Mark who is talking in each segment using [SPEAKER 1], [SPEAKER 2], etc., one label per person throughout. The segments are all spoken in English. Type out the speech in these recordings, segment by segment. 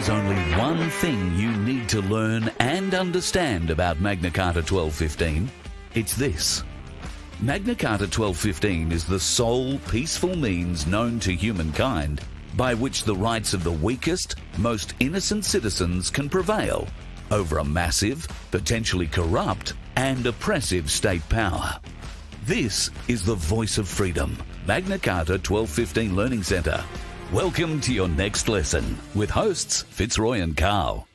[SPEAKER 1] is only one thing you need to learn and understand about Magna Carta 1215. It's this. Magna Carta 1215 is the sole peaceful means known to humankind by which the rights of the weakest, most innocent citizens can prevail over a massive, potentially corrupt and oppressive state power. This is the voice of freedom. Magna Carta 1215 Learning Centre. Welcome to your next lesson with hosts Fitzroy and Carl.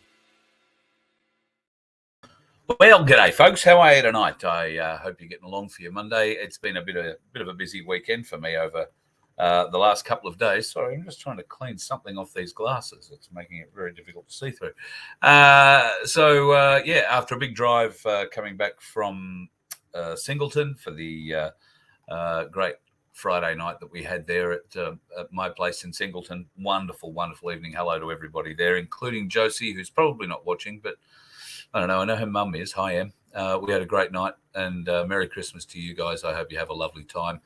[SPEAKER 2] Well, g'day, folks. How are you tonight? I hope you're getting along for your Monday. It's been a bit of a busy weekend for me over the last couple of days. Sorry, I'm just trying to clean something off these glasses. It's making it very difficult to see through. After a big drive coming back from Singleton for the great Friday night that we had there at my place in Singleton. Wonderful, wonderful evening. Hello to everybody there, including Josie, who's probably not watching, but I don't know. I know her mum is. Hi, Em. We had a great night, and Merry Christmas to you guys. I hope you have a lovely time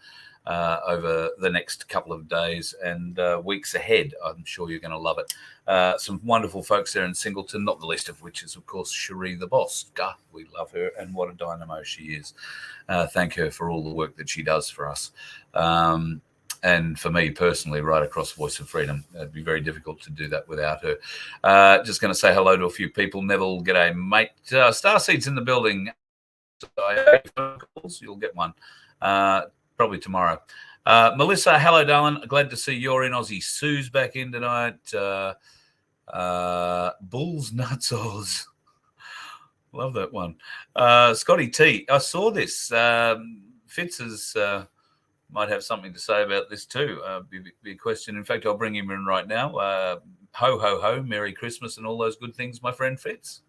[SPEAKER 2] over the next couple of days and weeks ahead. I'm sure you're going to love it. Some wonderful folks there in Singleton, not the least of which is, of course, Cherie the boss. God, we love her, and what a dynamo she is. Thank her for all the work that she does for us. And for me personally, right across Voice of Freedom, it'd be very difficult to do that without her. Just going to say hello to a few people. Neville, g'day, mate. Starseed's in the building. You'll get one probably tomorrow. Melissa, hello, darling. Glad to see you're in. Aussie Sue's back in tonight. Bulls Nutsos. Love that one. Scotty T, I saw this. Fitz is... might have something to say about this too. Be a question. In fact, I'll bring him in right now. Ho, ho, ho, Merry Christmas and all those good things, my friend Fitz.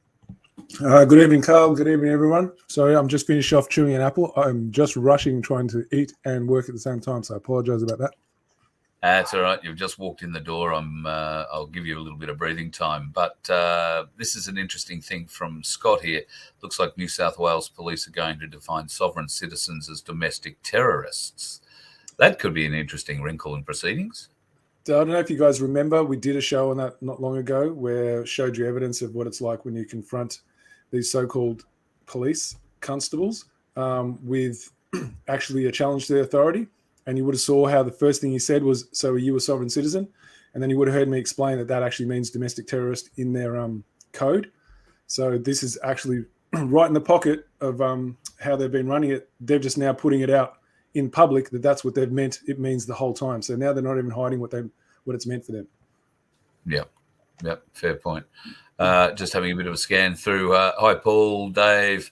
[SPEAKER 3] Good evening, Carl. Good evening, everyone. Sorry, I'm just finished off chewing an apple. I'm just rushing, trying to eat and work at the same time, so I apologize about that.
[SPEAKER 2] That's all right. You've just walked in the door. I'll give you a little bit of breathing time. But this is an interesting thing from Scott here. Looks like New South Wales police are going to define sovereign citizens as domestic terrorists. That could be an interesting wrinkle in proceedings.
[SPEAKER 3] I don't know if you guys remember, we did a show on that not long ago where showed you evidence of what it's like when you confront these so-called police constables with actually a challenge to their authority. And you would have saw how the first thing he said was, so are you a sovereign citizen? And then you would have heard me explain that that actually means domestic terrorist in their code. So this is actually right in the pocket of how they've been running it. They're just now putting it out in public that's what they've meant. It means the whole time. So now they're not even hiding what it's meant for them.
[SPEAKER 2] Yep. Fair point. Just having a bit of a scan through. Hi, Paul, Dave,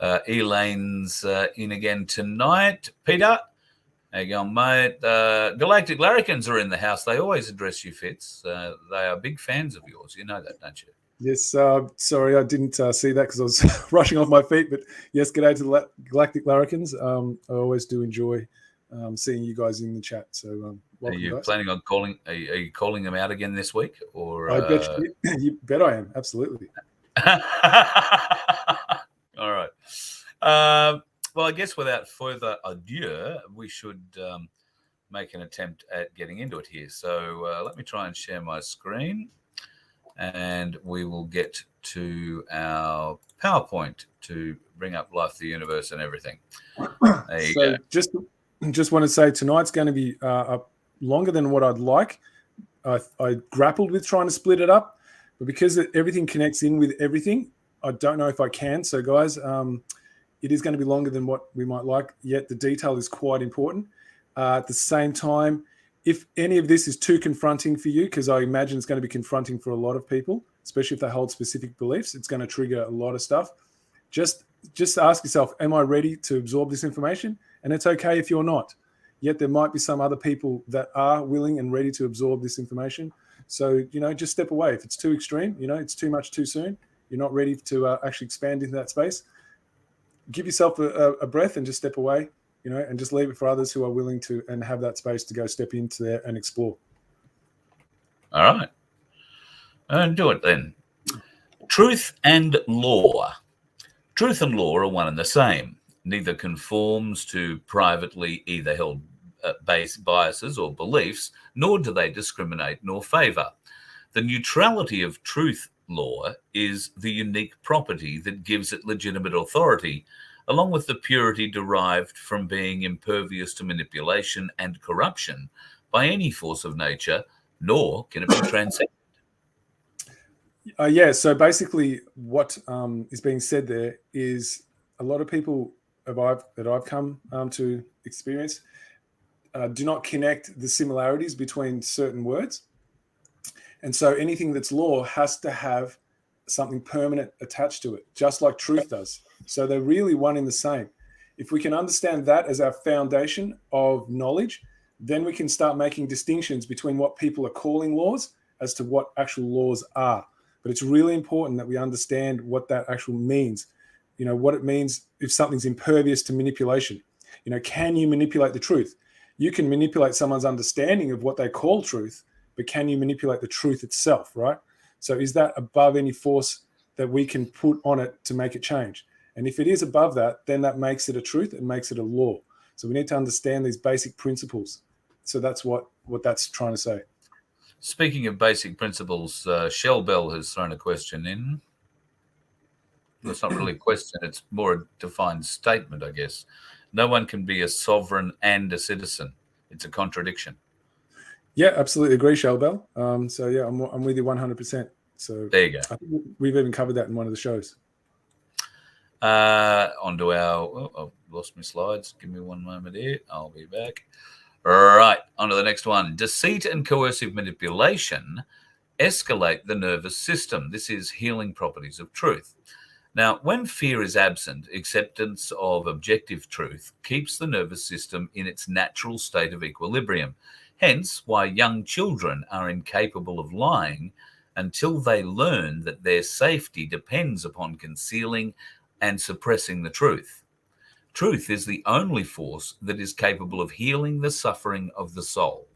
[SPEAKER 2] Elaine's in again tonight. Peter, how you going, mate? Galactic Larrikins are in the house. They always address you, Fitz. They are big fans of yours. You know that, don't you?
[SPEAKER 3] Yes, sorry, I didn't see that because I was rushing off my feet. But yes, g'day to the Galactic Larrikins. I always do enjoy seeing you guys in the chat. So, welcome,
[SPEAKER 2] are you
[SPEAKER 3] guys.
[SPEAKER 2] Planning on calling? Are you calling them out again this week? Or
[SPEAKER 3] I bet you bet I am. Absolutely.
[SPEAKER 2] All right. Well, I guess without further ado, we should make an attempt at getting into it here. So let me try and share my screen. And we will get to our PowerPoint to bring up life, the universe, and everything. There you go.
[SPEAKER 3] Just want to say tonight's going to be longer than what I'd like. I grappled with trying to split it up, but because everything connects in with everything, I don't know if I can. So, guys, it is going to be longer than what we might like, yet the detail is quite important. At the same time, if any of this is too confronting for you, because I imagine it's going to be confronting for a lot of people, especially if they hold specific beliefs, it's going to trigger a lot of stuff. Just ask yourself, am I ready to absorb this information? And it's okay if you're not. Yet there might be some other people that are willing and ready to absorb this information. So, just step away. If it's too extreme, it's too much too soon, you're not ready to actually expand into that space, give yourself a breath and just step away. And just leave it for others who are willing to and have that space to go step into there and explore.
[SPEAKER 2] All right. And do it then. Truth and law. Truth and law are one and the same. Neither conforms to privately either held base biases or beliefs, nor do they discriminate nor favour. The neutrality of truth law is the unique property that gives it legitimate authority, along with the purity derived from being impervious to manipulation and corruption by any force of nature, nor can it be transcended.
[SPEAKER 3] Yeah, so basically what is being said there is a lot of people that I've come to experience do not connect the similarities between certain words. And so anything that's law has to have something permanent attached to it, just like truth does. So they're really one in the same. If we can understand that as our foundation of knowledge, then we can start making distinctions between what people are calling laws as to what actual laws are. But it's really important that we understand what that actually means. You know, what it means if something's impervious to manipulation. You know, can you manipulate the truth? You can manipulate someone's understanding of what they call truth, but can you manipulate the truth itself, right? So is that above any force that we can put on it to make it change? And if it is above that, then that makes it a truth and makes it a law. So we need to understand these basic principles. So that's what that's trying to say.
[SPEAKER 2] Speaking of basic principles, Shell Bell has thrown a question in. Well, it's not really a question, it's more a defined statement, I guess. No one can be a sovereign and a citizen. It's a contradiction.
[SPEAKER 3] Yeah, absolutely agree, Shell Bell. So yeah, I'm with you 100%. So
[SPEAKER 2] there you go.
[SPEAKER 3] I think we've even covered that in one of the shows.
[SPEAKER 2] Onto our, I've lost my slides. Give me one moment here. I'll be back. Right, on to the next one. Deceit and coercive manipulation escalate the nervous system. This is healing properties of truth. Now, when fear is absent, acceptance of objective truth keeps the nervous system in its natural state of equilibrium. Hence, why young children are incapable of lying until they learn that their safety depends upon concealing and suppressing the truth. Truth is the only force that is capable of healing the suffering of the soul.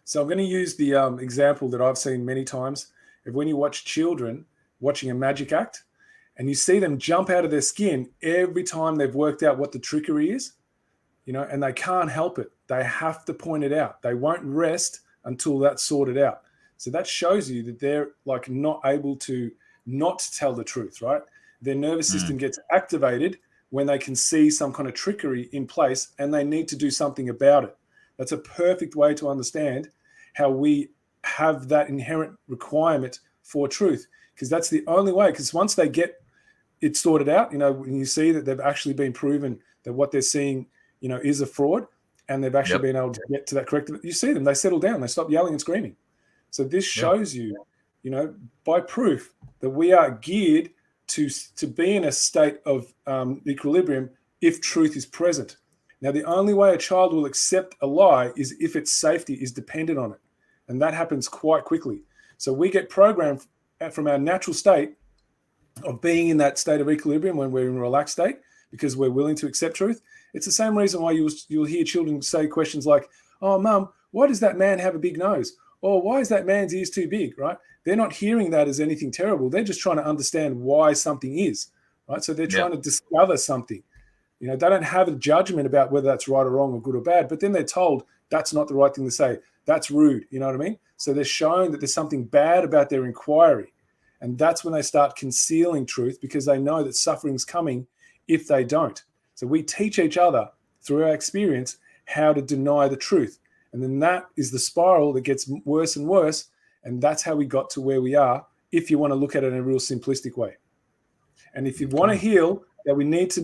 [SPEAKER 3] So I'm going to use the example that I've seen many times of when you watch children watching a magic act and you see them jump out of their skin every time they've worked out what the trickery is, you know, and they can't help it. They have to point it out. They won't rest until that's sorted out. So that shows you that they're like not able to not tell the truth, right? Their nervous system gets activated when they can see some kind of trickery in place and they need to do something about it. That's a perfect way to understand how we have that inherent requirement for truth, because that's the only way. Because once they get it sorted out, you know, when you see that they've actually been proven that what they're seeing, you know, is a fraud and they've actually been able to get to that correct, you see them, they settle down, they stop yelling and screaming. So this shows you, you know, by proof that we are geared to be in a state of equilibrium if truth is present. Now, the only way a child will accept a lie is if its safety is dependent on it. And that happens quite quickly. So we get programmed from our natural state of being in that state of equilibrium when we're in a relaxed state because we're willing to accept truth. It's the same reason why you'll hear children say questions like, oh, Mum, why does that man have a big nose? Or why is that man's ears too big, right? They're not hearing that as anything terrible. They're just trying to understand why something is, right? So they're trying to discover something. You know, they don't have a judgment about whether that's right or wrong or good or bad, but then they're told that's not the right thing to say. That's rude. You know what I mean? So they're shown that there's something bad about their inquiry. And that's when they start concealing truth because they know that suffering's coming if they don't. So we teach each other through our experience how to deny the truth. And then that is the spiral that gets worse and worse. And that's how we got to where we are, if you want to look at it in a real simplistic way. And if you want to heal, that we need to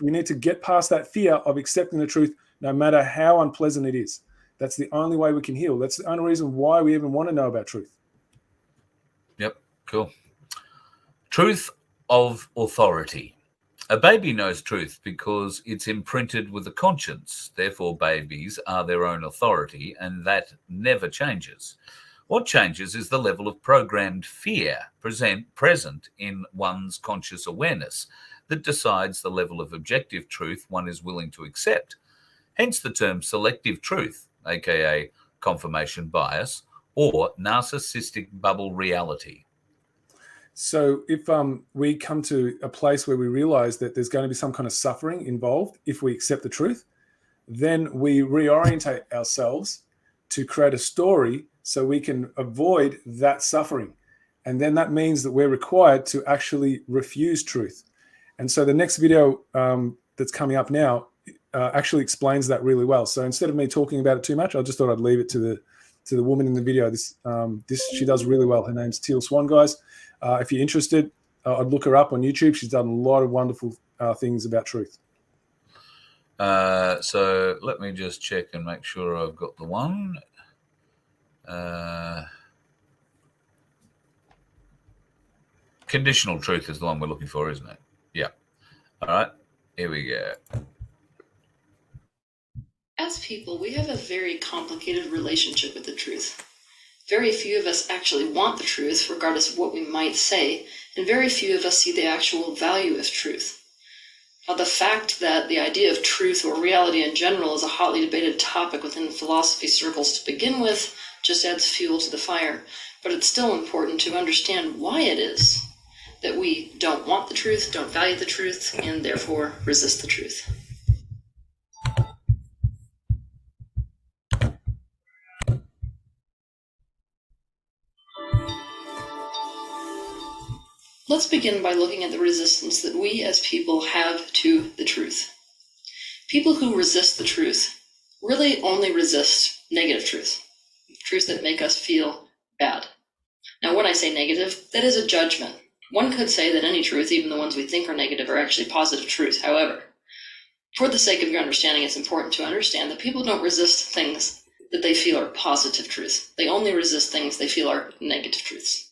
[SPEAKER 3] we need to get past that fear of accepting the truth, no matter how unpleasant it is. That's the only way we can heal. That's the only reason why we even want to know about truth.
[SPEAKER 2] Yep, cool. Truth of authority. A baby knows truth because it's imprinted with a conscience. Therefore, babies are their own authority, and that never changes. What changes is the level of programmed fear present in one's conscious awareness that decides the level of objective truth one is willing to accept. Hence the term selective truth, aka confirmation bias, or narcissistic bubble reality.
[SPEAKER 3] So if we come to a place where we realize that there's going to be some kind of suffering involved if we accept the truth, then we reorientate ourselves to create a story so we can avoid that suffering. And then that means that we're required to actually refuse truth. And so the next video that's coming up now actually explains that really well. So instead of me talking about it too much, I just thought I'd leave it to the woman in the video. This she does really well. Her name's Teal Swan, guys. If you're interested, I'd look her up on YouTube. She's done a lot of wonderful things about truth.
[SPEAKER 2] So let me just check and make sure I've got the one. Conditional truth is the one we're looking for, isn't it? Yeah. All right. Here we go.
[SPEAKER 4] As people, we have a very complicated relationship with the truth. Very few of us actually want the truth, regardless of what we might say, and very few of us see the actual value of truth. Now, the fact that the idea of truth or reality in general is a hotly debated topic within philosophy circles to begin with just adds fuel to the fire, but it's still important to understand why it is that we don't want the truth, don't value the truth, and therefore resist the truth. Let's begin by looking at the resistance that we as people have to the truth. People who resist the truth really only resist negative truth, truths that make us feel bad. Now, when I say negative, that is a judgment. One could say that any truth, even the ones we think are negative, are actually positive truth. However, for the sake of your understanding, it's important to understand that people don't resist things that they feel are positive truths. They only resist things they feel are negative truths.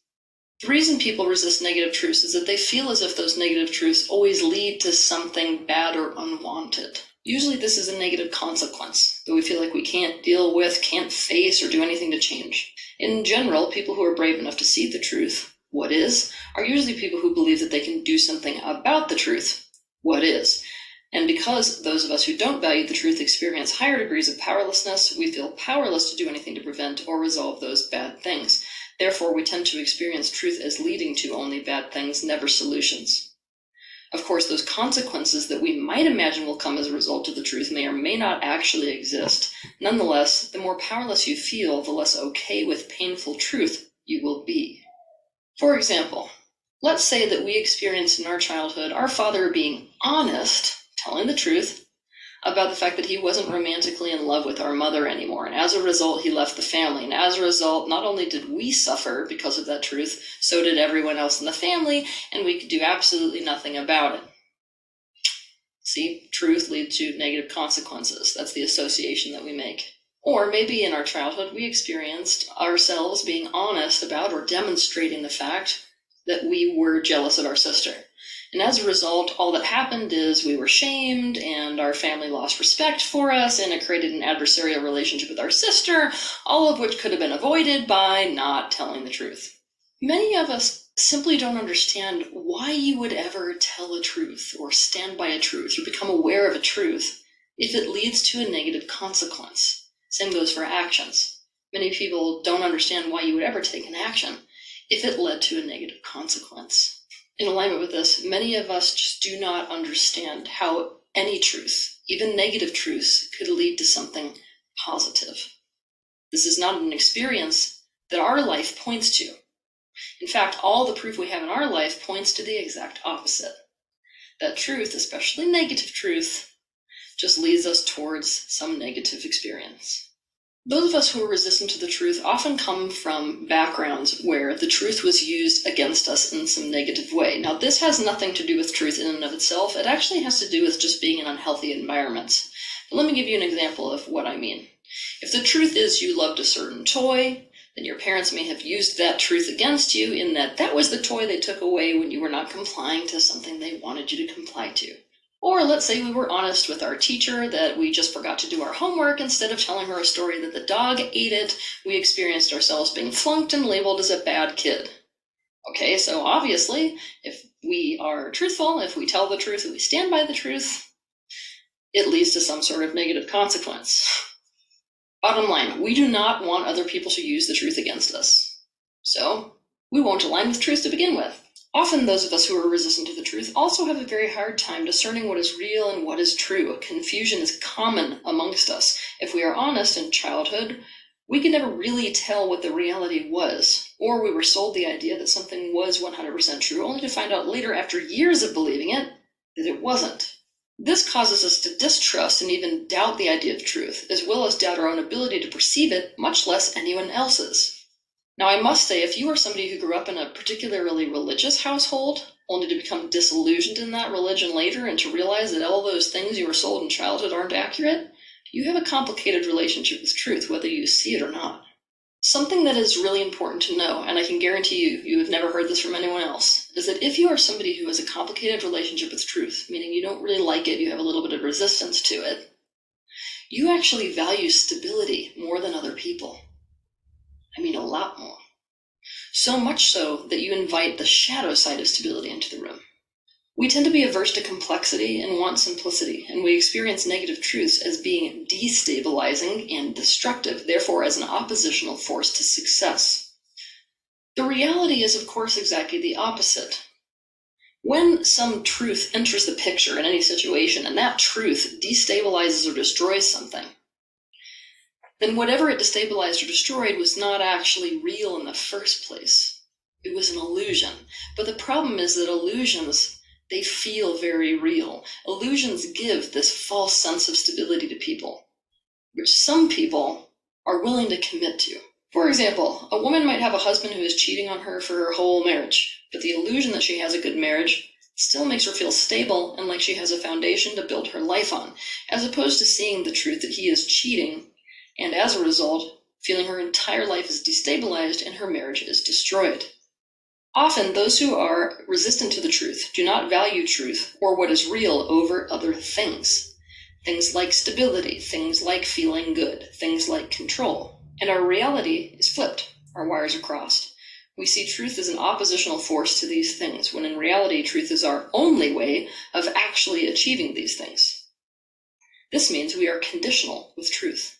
[SPEAKER 4] The reason people resist negative truths is that they feel as if those negative truths always lead to something bad or unwanted. Usually this is a negative consequence that we feel like we can't deal with, can't face, or do anything to change. In general, people who are brave enough to see the truth, what is, are usually people who believe that they can do something about the truth, what is. And because those of us who don't value the truth experience higher degrees of powerlessness, we feel powerless to do anything to prevent or resolve those bad things. Therefore, we tend to experience truth as leading to only bad things, never solutions. Of course, those consequences that we might imagine will come as a result of the truth may or may not actually exist. Nonetheless, the more powerless you feel, the less okay with painful truth you will be. For example, let's say that we experienced in our childhood our father being honest, telling the truth, about the fact that he wasn't romantically in love with our mother anymore, and as a result, he left the family. And as a result, not only did we suffer because of that truth, so did everyone else in the family, and we could do absolutely nothing about it. See, truth leads to negative consequences. That's the association that we make. Or maybe in our childhood, we experienced ourselves being honest about or demonstrating the fact that we were jealous of our sister. And as a result, all that happened is we were shamed and our family lost respect for us, and it created an adversarial relationship with our sister, all of which could have been avoided by not telling the truth. Many of us simply don't understand why you would ever tell a truth or stand by a truth or become aware of a truth if it leads to a negative consequence. Same goes for actions. Many people don't understand why you would ever take an action if it led to a negative consequence. In alignment with this, many of us just do not understand how any truth, even negative truths, could lead to something positive. This is not an experience that our life points to. In fact, all the proof we have in our life points to the exact opposite. That truth, especially negative truth, just leads us towards some negative experience. Those of us who are resistant to the truth often come from backgrounds where the truth was used against us in some negative way. Now, this has nothing to do with truth in and of itself. It actually has to do with just being in unhealthy environments. But let me give you an example of what I mean. If the truth is you loved a certain toy, then your parents may have used that truth against you in that that was the toy they took away when you were not complying to something they wanted you to comply to. Or let's say we were honest with our teacher that we just forgot to do our homework. Instead of telling her a story that the dog ate it, we experienced ourselves being flunked and labeled as a bad kid. Okay, so obviously, if we are truthful, if we tell the truth and we stand by the truth, it leads to some sort of negative consequence. Bottom line, we do not want other people to use the truth against us. So we won't align with truth to begin with. Often those of us who are resistant to the truth also have a very hard time discerning what is real and what is true. Confusion is common amongst us. If we are honest in childhood, We could never really tell what the reality was, or we were sold the idea that something was 100% true, only to find out later, after years of believing it, that it wasn't. This causes us to distrust and even doubt the idea of truth, as well as doubt our own ability to perceive it, much less anyone else's. Now, I must say, if you are somebody who grew up in a particularly religious household, only to become disillusioned in that religion later and to realize that all those things you were sold in childhood aren't accurate, you have a complicated relationship with truth, whether you see it or not. Something that is really important to know, and I can guarantee you have never heard this from anyone else, is that if you are somebody who has a complicated relationship with truth, meaning you don't really like it, you have a little bit of resistance to it, you actually value stability more than other people. I mean, a lot more. So much so that you invite the shadow side of stability into the room. We tend to be averse to complexity and want simplicity, and we experience negative truths as being destabilizing and destructive, therefore as an oppositional force to success. The reality is, of course, exactly the opposite. When some truth enters the picture in any situation, and that truth destabilizes or destroys something, then whatever it destabilized or destroyed was not actually real in the first place. It was an illusion. But the problem is that illusions, they feel very real. Illusions give this false sense of stability to people, which some people are willing to commit to. For example, a woman might have a husband who is cheating on her for her whole marriage, but the illusion that she has a good marriage still makes her feel stable and like she has a foundation to build her life on, as opposed to seeing the truth that he is cheating, and as a result, feeling her entire life is destabilized and her marriage is destroyed. Often, those who are resistant to the truth do not value truth or what is real over other things. Things like stability, things like feeling good, things like control. And our reality is flipped. Our wires are crossed. We see truth as an oppositional force to these things, when in reality, truth is our only way of actually achieving these things. This means we are conditional with truth.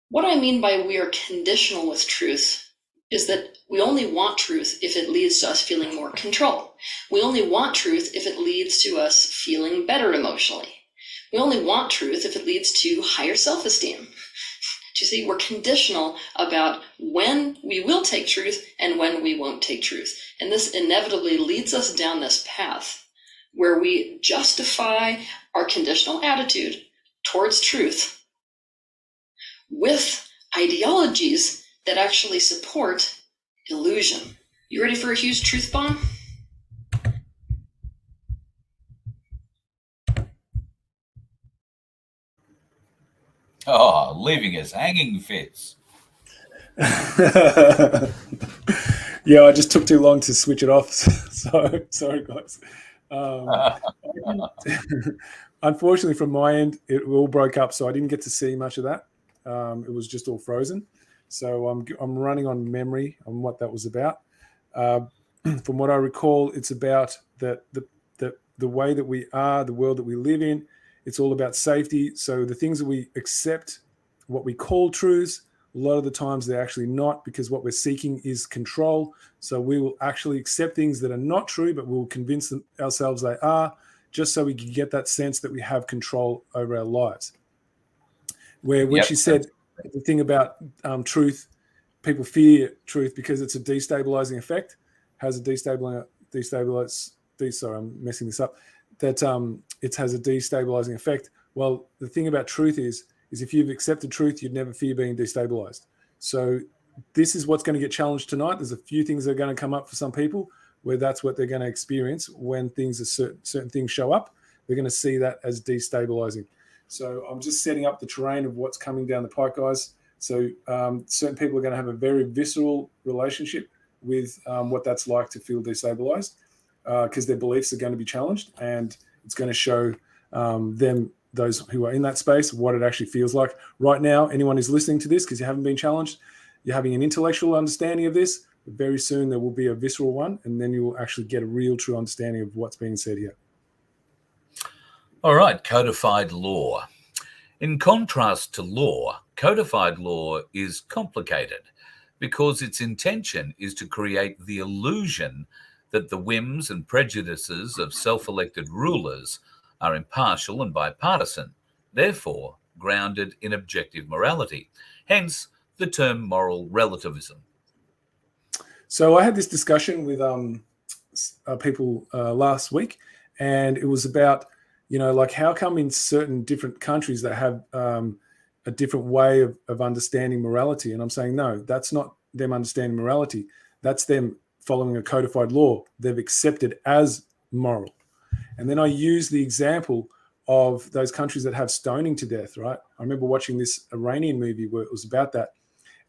[SPEAKER 4] What I mean by we are conditional with truth is that we only want truth if it leads to us feeling more control. We only want truth if it leads to us feeling better emotionally. We only want truth if it leads to higher self-esteem. You see, we're conditional about when we will take truth and when we won't take truth. And this inevitably leads us down this path where we justify our conditional attitude towards truth with ideologies that actually support illusion. You ready for a huge truth bomb?
[SPEAKER 2] Oh, leaving us hanging, Fitz.
[SPEAKER 3] Yeah, I just took too long to switch it off. So sorry, guys. Unfortunately, from my end, it all broke up, so I didn't get to see much of that. It was just all frozen. So I'm running on memory on what that was about. From what I recall, it's about the way that we are, the world that we live in. It's all about safety. So the things that we accept, what we call truths, a lot of the times they're actually not, because what we're seeking is control. So we will actually accept things that are not true, but we'll convince ourselves they are, just so we can get that sense that we have control over our lives. When she said the thing about truth, people fear truth because it's a destabilizing effect, has a sorry, I'm messing this up, that it has a destabilizing effect. Well, the thing about truth is if you've accepted truth, you'd never fear being destabilized. So this is what's going to get challenged tonight. There's a few things that are going to come up for some people where that's what they're going to experience when certain things show up. They're going to see that as destabilizing. So I'm just setting up the terrain of what's coming down the pike, guys. So certain people are going to have a very visceral relationship with what that's like to feel destabilized, because their beliefs are going to be challenged, and it's going to show them, those who are in that space, what it actually feels like. Right now, anyone who's listening to this, because you haven't been challenged, you're having an intellectual understanding of this, but very soon there will be a visceral one, and then you will actually get a real true understanding of what's being said here.
[SPEAKER 2] All right, codified law. In contrast to law, codified law is complicated because its intention is to create the illusion that the whims and prejudices of self-elected rulers are impartial and bipartisan, therefore grounded in objective morality. Hence, the term moral relativism.
[SPEAKER 3] So I had this discussion with people last week, and it was about, like, how come in certain different countries that have a different way of understanding morality? And I'm saying, no, that's not them understanding morality. That's them following a codified law they've accepted as moral. And then I use the example of those countries that have stoning to death, right? I remember watching this Iranian movie where it was about that.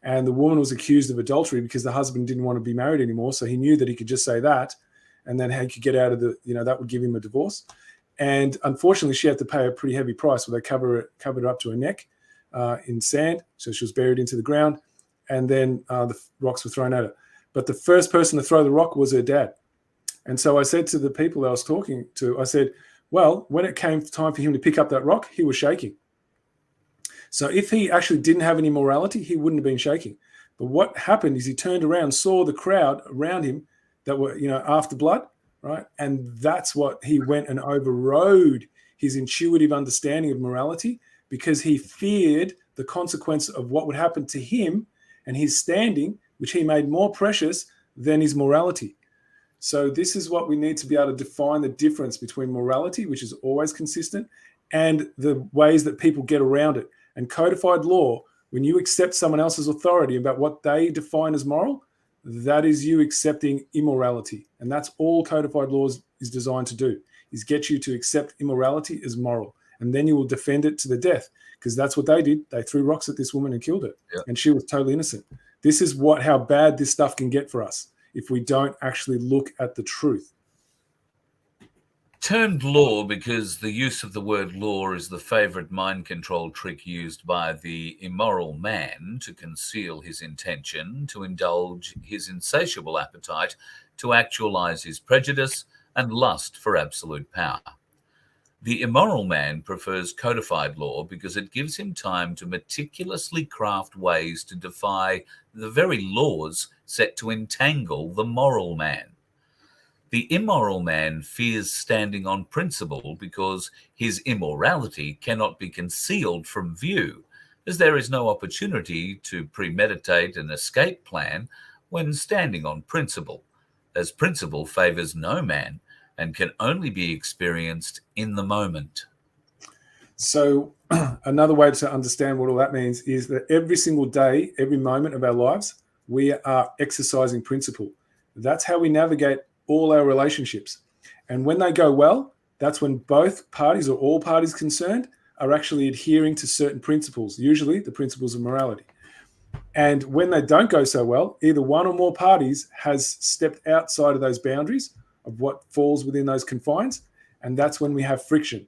[SPEAKER 3] And the woman was accused of adultery because the husband didn't want to be married anymore. So he knew that he could just say that, and then he could get out of that would give him a divorce. And unfortunately, she had to pay a pretty heavy price. Where they covered her up to her neck in sand. So she was buried into the ground. And then the rocks were thrown at her. But the first person to throw the rock was her dad. And so I said to the people that I was talking to, I said, well, when it came time for him to pick up that rock, he was shaking. So if he actually didn't have any morality, he wouldn't have been shaking. But what happened is he turned around, saw the crowd around him that were, after blood, right? And that's what he went and overrode his intuitive understanding of morality, because he feared the consequence of what would happen to him and his standing, which he made more precious than his morality. So this is what we need to be able to define the difference between morality, which is always consistent, and the ways that people get around it. And codified law, when you accept someone else's authority about what they define as moral, that is you accepting immorality. And that's all codified law is designed to do, is get you to accept immorality as moral. And then you will defend it to the death, because that's what they did. They threw rocks at this woman and killed her. Yeah. And she was totally innocent. This is how bad this stuff can get for us if we don't actually look at the truth.
[SPEAKER 2] Termed law because the use of the word law is the favorite mind control trick used by the immoral man to conceal his intention, to indulge his insatiable appetite, to actualize his prejudice and lust for absolute power. The immoral man prefers codified law because it gives him time to meticulously craft ways to defy the very laws set to entangle the moral man. The immoral man fears standing on principle because his immorality cannot be concealed from view, as there is no opportunity to premeditate an escape plan when standing on principle, as principle favors no man and can only be experienced in the moment.
[SPEAKER 3] So another way to understand what all that means is that every single day, every moment of our lives, we are exercising principle. That's how we navigate all our relationships. And when they go well, that's when both parties or all parties concerned are actually adhering to certain principles, usually the principles of morality. And when they don't go so well, either one or more parties has stepped outside of those boundaries of what falls within those confines, and that's when we have friction.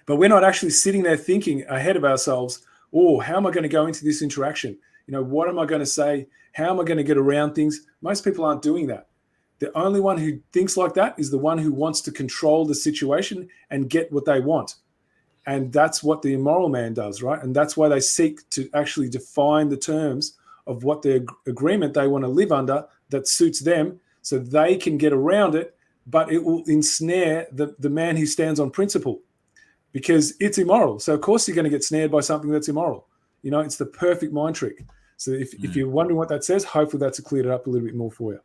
[SPEAKER 3] But we're not actually sitting there thinking ahead of ourselves, oh, how am I going to go into this interaction? What am I going to say? How am I going to get around things? Most people aren't doing that. The only one who thinks like that is the one who wants to control the situation and get what they want. And that's what the immoral man does, right? And that's why they seek to actually define the terms of what the agreement they want to live under that suits them, so they can get around it, but it will ensnare the man who stands on principle, because it's immoral. So of course you're going to get snared by something that's immoral. It's the perfect mind trick. So if you're wondering what that says, hopefully that's cleared it up a little bit more for you.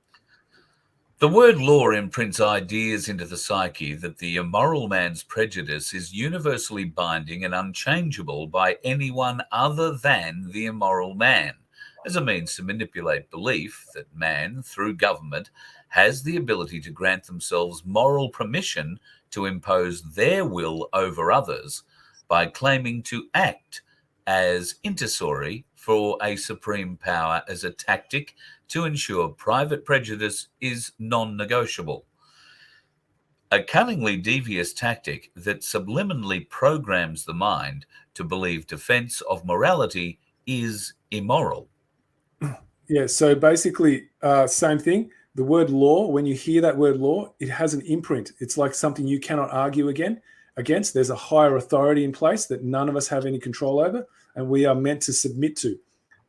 [SPEAKER 2] The word law imprints ideas into the psyche that the immoral man's prejudice is universally binding and unchangeable by anyone other than the immoral man, as a means to manipulate belief that man, through government, has the ability to grant themselves moral permission to impose their will over others by claiming to act as intercessory for a supreme power as a tactic to ensure private prejudice is non-negotiable. A cunningly devious tactic that subliminally programs the mind to believe defense of morality is immoral.
[SPEAKER 3] Yeah, so basically, same thing. The word law, when you hear that word law, it has an imprint. It's like something you cannot argue against. There's a higher authority in place that none of us have any control over, and we are meant to submit to.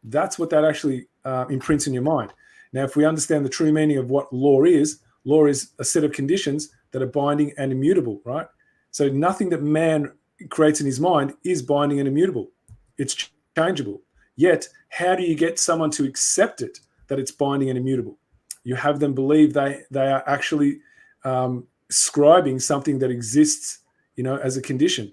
[SPEAKER 3] That's what that actually imprints in your mind. Now, if we understand the true meaning of what law is a set of conditions that are binding and immutable, right? So nothing that man creates in his mind is binding and immutable. It's changeable. Yet, how do you get someone to accept it, that it's binding and immutable? You have them believe they are actually scribing something that exists, as a condition.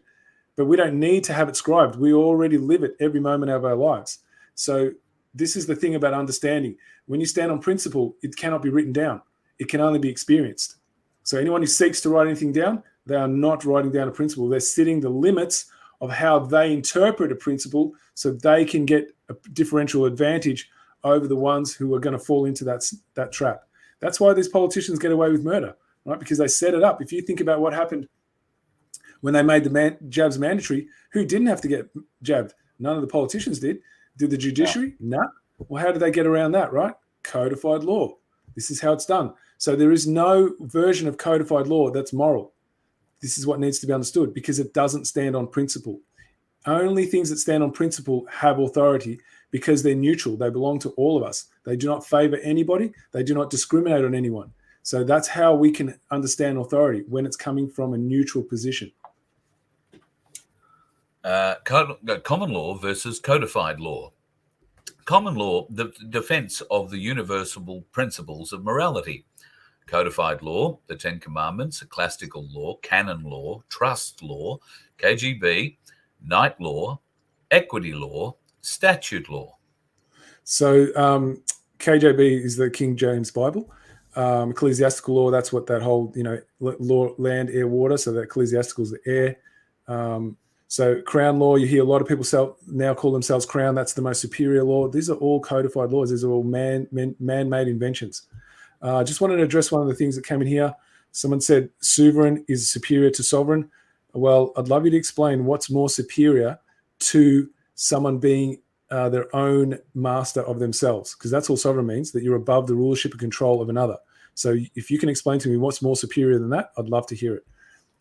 [SPEAKER 3] But we don't need to have it scribed. We already live it every moment of our lives. So this is the thing about understanding. When you stand on principle, it cannot be written down. It can only be experienced. So anyone who seeks to write anything down, they are not writing down a principle. They're setting the limits of how they interpret a principle so they can get a differential advantage over the ones who are going to fall into that trap. That's why these politicians get away with murder, right? Because they set it up. If you think about what happened when they made the jabs mandatory, who didn't have to get jabbed? None of the politicians did. Did the judiciary? No. Well, how did they get around that, right? Codified law. This is how it's done. So there is no version of codified law that's moral. This is what needs to be understood, because it doesn't stand on principle. Only things that stand on principle have authority because they're neutral. They belong to all of us. They do not favor anybody. They do not discriminate on anyone. So that's how we can understand authority, when it's coming from a neutral position.
[SPEAKER 2] Common law versus codified law. Common law, the defense of the universal principles of morality. Codified law, the Ten Commandments, ecclesiastical law, canon law, trust law, KGB, knight law, equity law, statute law.
[SPEAKER 3] So KJB is the King James Bible. Ecclesiastical law, that's what that whole, law, land, air, water. So that ecclesiastical is the air. So crown law, you hear a lot of people now call themselves crown. That's the most superior law. These are all codified laws. These are all man-made inventions. Just wanted to address one of the things that came in here. Someone said sovereign is superior to sovereign. Well, I'd love you to explain what's more superior to someone being their own master of themselves, because that's all sovereign means, that you're above the rulership and control of another. So if you can explain to me what's more superior than that, I'd love to hear it.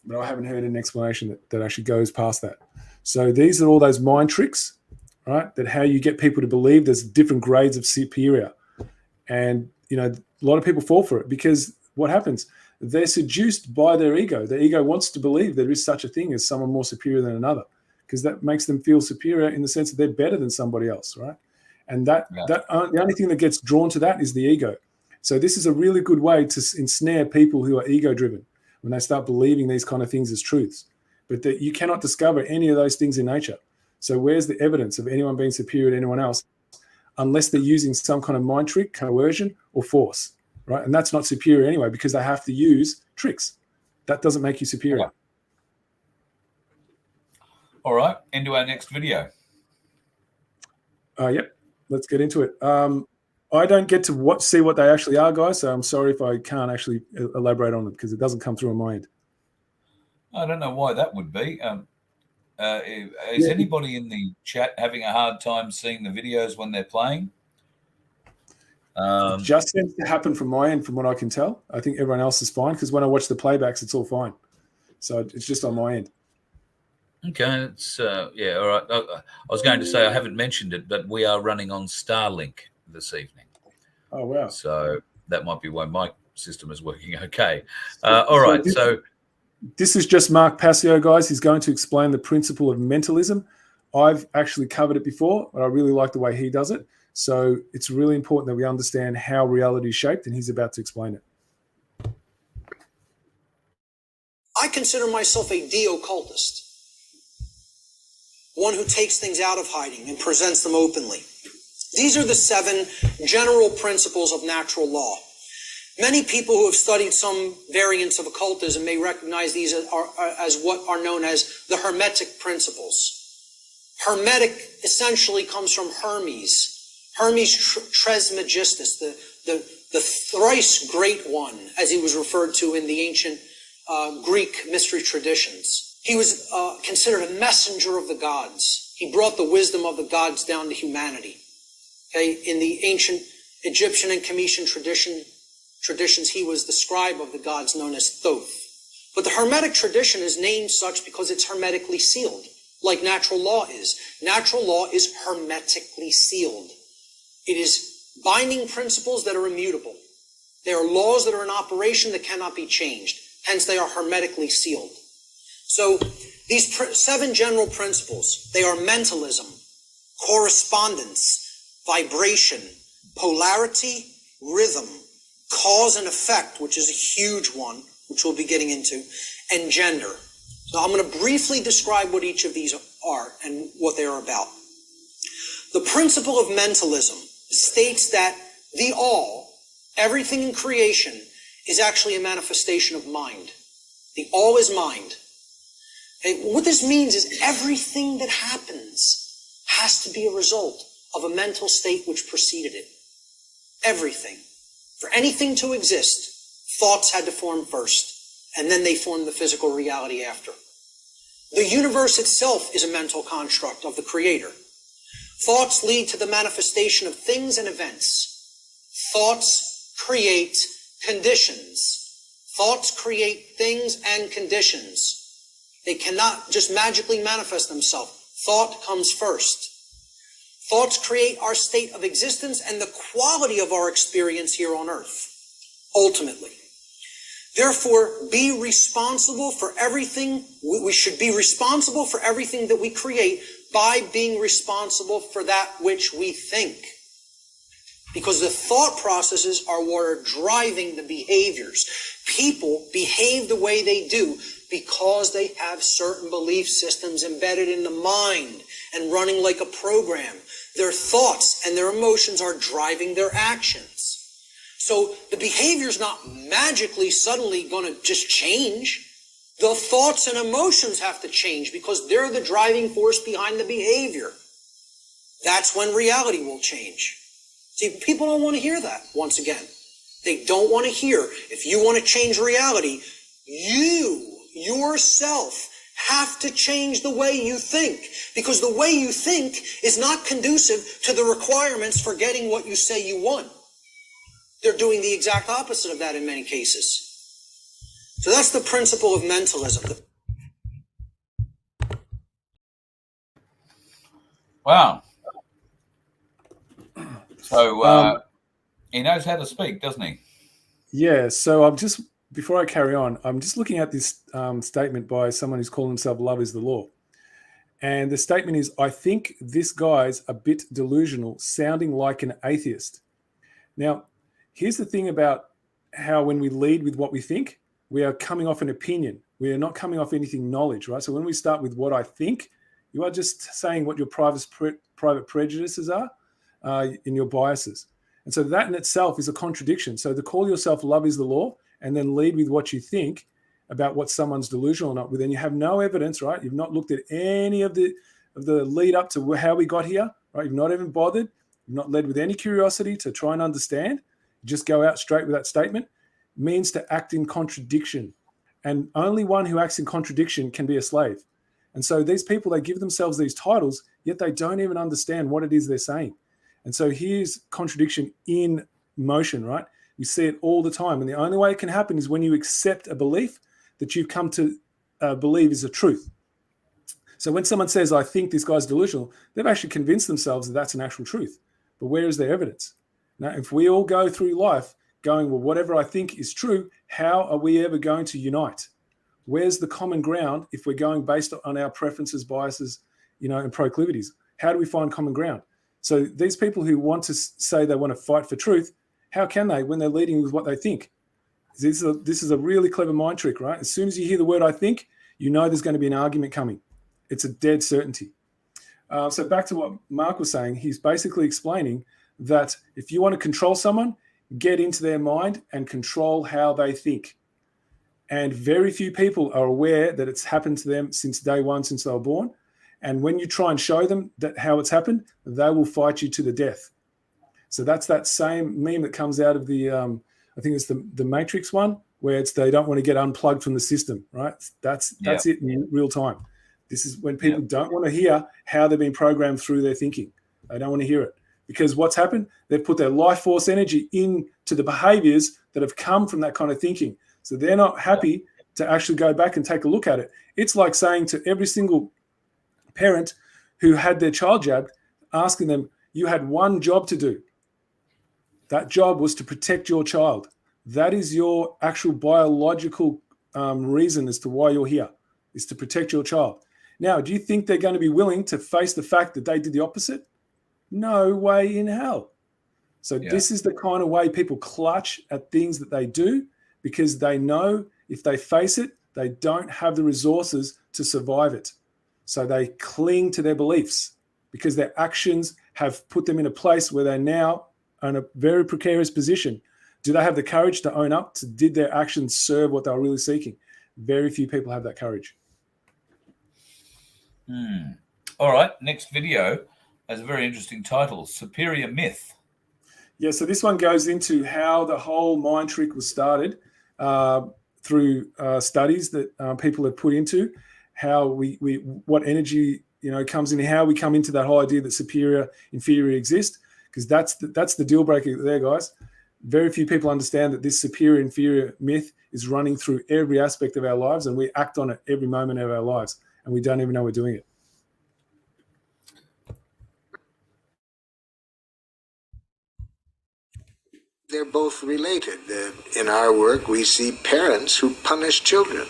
[SPEAKER 3] But I haven't heard an explanation that actually goes past that. So these are all those mind tricks, right? That how you get people to believe there's different grades of superior. And, a lot of people fall for it, because what happens? They're seduced by their ego. Their ego wants to believe there is such a thing as someone more superior than another, because that makes them feel superior in the sense that they're better than somebody else, right? And the only thing that gets drawn to that is the ego. So this is a really good way to ensnare people who are ego-driven when they start believing these kind of things as truths. But that you cannot discover any of those things in nature. So where's the evidence of anyone being superior to anyone else, unless they're using some kind of mind trick, coercion, or force, right? And that's not superior anyway, because they have to use tricks. That doesn't make you superior.
[SPEAKER 2] Okay. All right, into our next video.
[SPEAKER 3] Yep, let's get into it. I don't get to see what they actually are, guys, so I'm sorry if I can't actually elaborate on them, because it doesn't come through on my end.
[SPEAKER 2] I don't know why that would be. Is anybody in the chat having a hard time seeing the videos when they're playing?
[SPEAKER 3] It just seems to happen from my end, from what I can tell. I think everyone else is fine, because when I watch the playbacks, it's all fine. So it's just on my end.
[SPEAKER 2] Okay, it's all right. I was going to say, I haven't mentioned it, but we are running on Starlink this evening.
[SPEAKER 3] Oh, wow.
[SPEAKER 2] So that might be why my system is working okay. All right, so
[SPEAKER 3] this is just Mark Passio, guys. He's going to explain the principle of mentalism. I've actually covered it before, but I really like the way he does it. So it's really important that we understand how reality is shaped, and he's about to explain it.
[SPEAKER 5] I consider myself a de-occultist, one who takes things out of hiding and presents them openly. These are the 7 general principles of natural law. Many people who have studied some variants of occultism may recognize these as what are known as the Hermetic principles. Hermetic essentially comes from Hermes. Hermes Trismegistus, the thrice great one, as he was referred to in the ancient Greek mystery traditions. He was considered a messenger of the gods. He brought the wisdom of the gods down to humanity. Okay, in the ancient Egyptian and Cometian traditions, he was the scribe of the gods known as Thoth. But the Hermetic tradition is named such because it's hermetically sealed, like natural law is. Natural law is hermetically sealed. It is binding principles that are immutable. They are laws that are in operation that cannot be changed. Hence, they are hermetically sealed. So these 7 general principles, they are mentalism, correspondence, vibration, polarity, rhythm, cause and effect, which is a huge one, which we'll be getting into, and gender. So I'm going to briefly describe what each of these are and what they are about. The principle of mentalism states that the all, everything in creation, is actually a manifestation of mind. The all is mind. Okay, what this means is everything that happens has to be a result of a mental state which preceded it. Everything. For anything to exist, thoughts had to form first, and then they formed the physical reality after. The universe itself is a mental construct of the Creator. Thoughts lead to the manifestation of things and events. Thoughts create conditions. Thoughts create things and conditions. They cannot just magically manifest themselves. Thought comes first. Thoughts create our state of existence and the quality of our experience here on earth, ultimately. Therefore, be responsible for everything. We should be responsible for everything that we create by being responsible for that which we think. Because the thought processes are what are driving the behaviors. People behave the way they do because they have certain belief systems embedded in the mind and running like a program. Their thoughts and their emotions are driving their actions. So the behavior is not magically suddenly going to just change. The thoughts and emotions have to change because they're the driving force behind the behavior. That's when reality will change. See, people don't want to hear that, once again. They don't want to hear, if you want to change reality, you, yourself, have to change the way you think. Because the way you think is not conducive to the requirements for getting what you say you want. They're doing the exact opposite of that in many cases. So that's the principle of mentalism.
[SPEAKER 2] Wow. So he knows how to speak, doesn't he?
[SPEAKER 3] Yeah. So before I carry on, I'm just looking at this statement by someone who's calling himself "Love is the Law," and the statement is, "I think this guy's a bit delusional, sounding like an atheist." Now, here's the thing about how when we lead with what we think, we are coming off an opinion. We are not coming off anything knowledge, right? So when we start with what I think, you are just saying what your private prejudices are in your biases. And so that in itself is a contradiction. So to call yourself "Love is the Law" and then lead with what you think about what someone's delusional or not, then you have no evidence, right? You've not looked at any of the lead up to how we got here, right? You've not even bothered. You've not led with any curiosity to try and understand. You just go out straight with that statement. It means to act in contradiction. And only one who acts in contradiction can be a slave. And so these people, they give themselves these titles, yet they don't even understand what it is they're saying. And so here's contradiction in motion, right? You see it all the time. And the only way it can happen is when you accept a belief that you've come to believe is a truth. So when someone says, "I think this guy's delusional," they've actually convinced themselves that that's an actual truth. But where is their evidence? Now, if we all go through life going, "Well, whatever I think is true," how are we ever going to unite? Where's the common ground if we're going based on our preferences, biases, and proclivities? How do we find common ground? So these people who want to say they want to fight for truth, how can they when they're leading with what they think? This is a really clever mind trick, right? As soon as you hear the word "I think," you know there's going to be an argument coming. It's a dead certainty. So back to what Mark was saying, he's basically explaining that if you want to control someone, get into their mind and control how they think. And very few people are aware that it's happened to them since day one, since they were born. And when you try and show them that how it's happened, they will fight you to the death. So that's that same meme that comes out of the, I think it's the Matrix one, where it's they don't want to get unplugged from the system, right? That's it in real time. This is when people don't want to hear how they've been programmed through their thinking. They don't want to hear it. Because what's happened, they've put their life force energy into the behaviors that have come from that kind of thinking. So they're not happy to actually go back and take a look at it. It's like saying to every single parent who had their child jabbed, asking them, "You had one job to do. That job was to protect your child. That is your actual biological reason as to why you're here, is to protect your child." Now, do you think they're going to be willing to face the fact that they did the opposite? No way in hell. So
[SPEAKER 2] Yeah.
[SPEAKER 3] this is the kind of way people clutch at things that they do, because they know if they face it, they don't have the resources to survive it. So they cling to their beliefs because their actions have put them in a place where they're now in a very precarious position. Do they have the courage to own up to, did their actions serve what they were really seeking? Very few people have that courage.
[SPEAKER 2] All right, next video has a very interesting title, Superior Myth.
[SPEAKER 3] Yeah, so this one goes into how the whole mind trick was started through studies that people have put into how we what energy comes in, how we come into that whole idea that superior, inferior exist, because that's the deal breaker there, guys. Very few people understand that this superior, inferior myth is running through every aspect of our lives, and we act on it every moment of our lives, and we don't even know we're doing it.
[SPEAKER 6] They're both related. In our work, we see parents who punish children.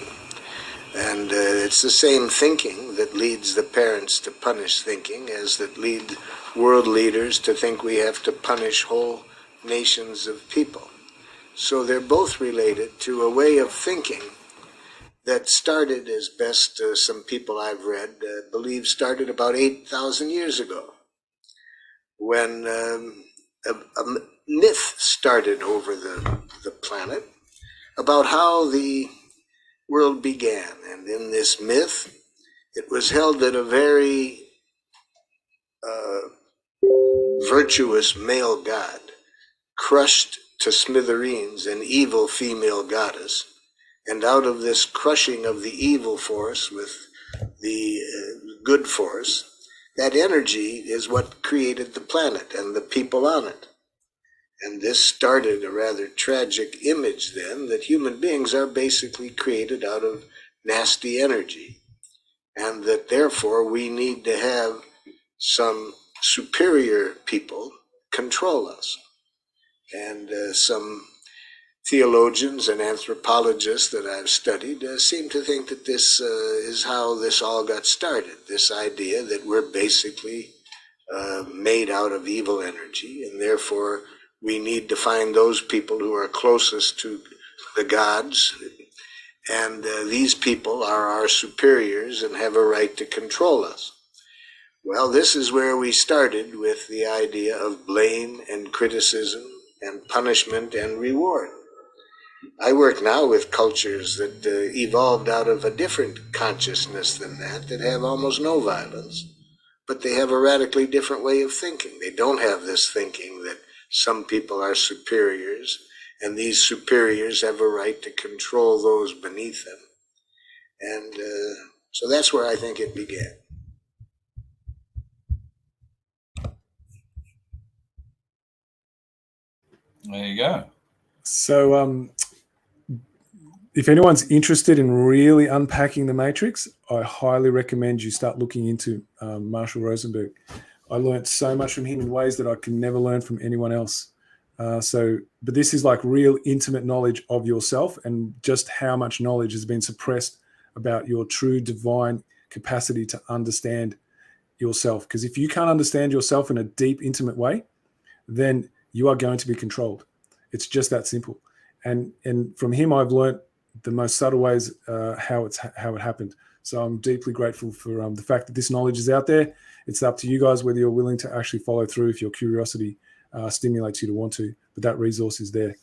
[SPEAKER 6] And it's the same thinking that leads the parents to punish thinking as that lead world leaders to think we have to punish whole nations of people. So they're both related to a way of thinking that started, as best some people I've read believe started about 8,000 years ago, when a myth started over the planet about how the world began. And in this myth, it was held that a very virtuous male god crushed to smithereens an evil female goddess. And out of this crushing of the evil force with the good force, that energy is what created the planet and the people on it. And this started a rather tragic image then, that human beings are basically created out of nasty energy, and that therefore we need to have some superior people control us. And some theologians and anthropologists that I've studied seem to think that this is how this all got started, this idea that we're basically made out of evil energy, and therefore we need to find those people who are closest to the gods, and these people are our superiors and have a right to control us. Well, this is where we started with the idea of blame and criticism and punishment and reward. I work now with cultures that evolved out of a different consciousness than that have almost no violence, but they have a radically different way of thinking. They don't have this thinking that some people are superiors, and these superiors have a right to control those beneath them. And so that's where I think it began.
[SPEAKER 2] There you go.
[SPEAKER 3] So if anyone's interested in really unpacking the Matrix, I highly recommend you start looking into Marshall Rosenberg. I learned so much from him in ways that I can never learn from anyone else. But this is like real intimate knowledge of yourself, and just how much knowledge has been suppressed about your true divine capacity to understand yourself. Because if you can't understand yourself in a deep, intimate way, then you are going to be controlled. It's just that simple. And from him, I've learned the most subtle ways how it happened. So I'm deeply grateful for the fact that this knowledge is out there. It's up to you guys whether you're willing to actually follow through, if your curiosity stimulates you to want to, but that resource is there.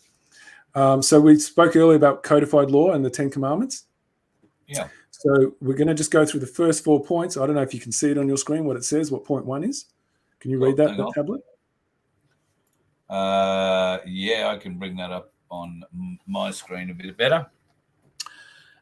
[SPEAKER 3] So we spoke earlier about codified law and the 10 Commandments.
[SPEAKER 2] Yeah.
[SPEAKER 3] So we're going to just go through the first 4 points. I don't know if you can see it on your screen, what it says, what point 1 is. Can you read that, the tablet?
[SPEAKER 2] Yeah, I can bring that up on my screen a bit better.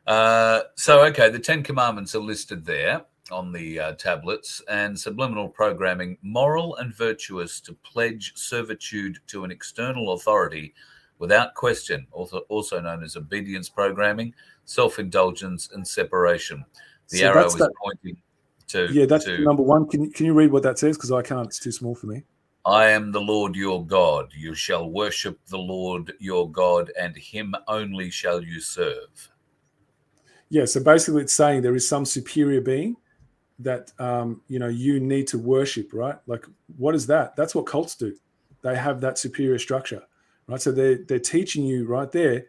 [SPEAKER 2] Okay, the 10 Commandments are listed there on the tablets, and subliminal programming, moral and virtuous to pledge servitude to an external authority without question, also known as obedience programming, self-indulgence, and separation. The arrow is pointing to...
[SPEAKER 3] Yeah, that's number 1. Can you read what that says? Because I can't. It's too small for me.
[SPEAKER 2] I am the Lord your God. You shall worship the Lord your God, and him only shall you serve.
[SPEAKER 3] Yeah, so basically it's saying there is some superior being that you need to worship, right? Like, what is that? That's what cults do. They have that superior structure, right? So they're teaching you right there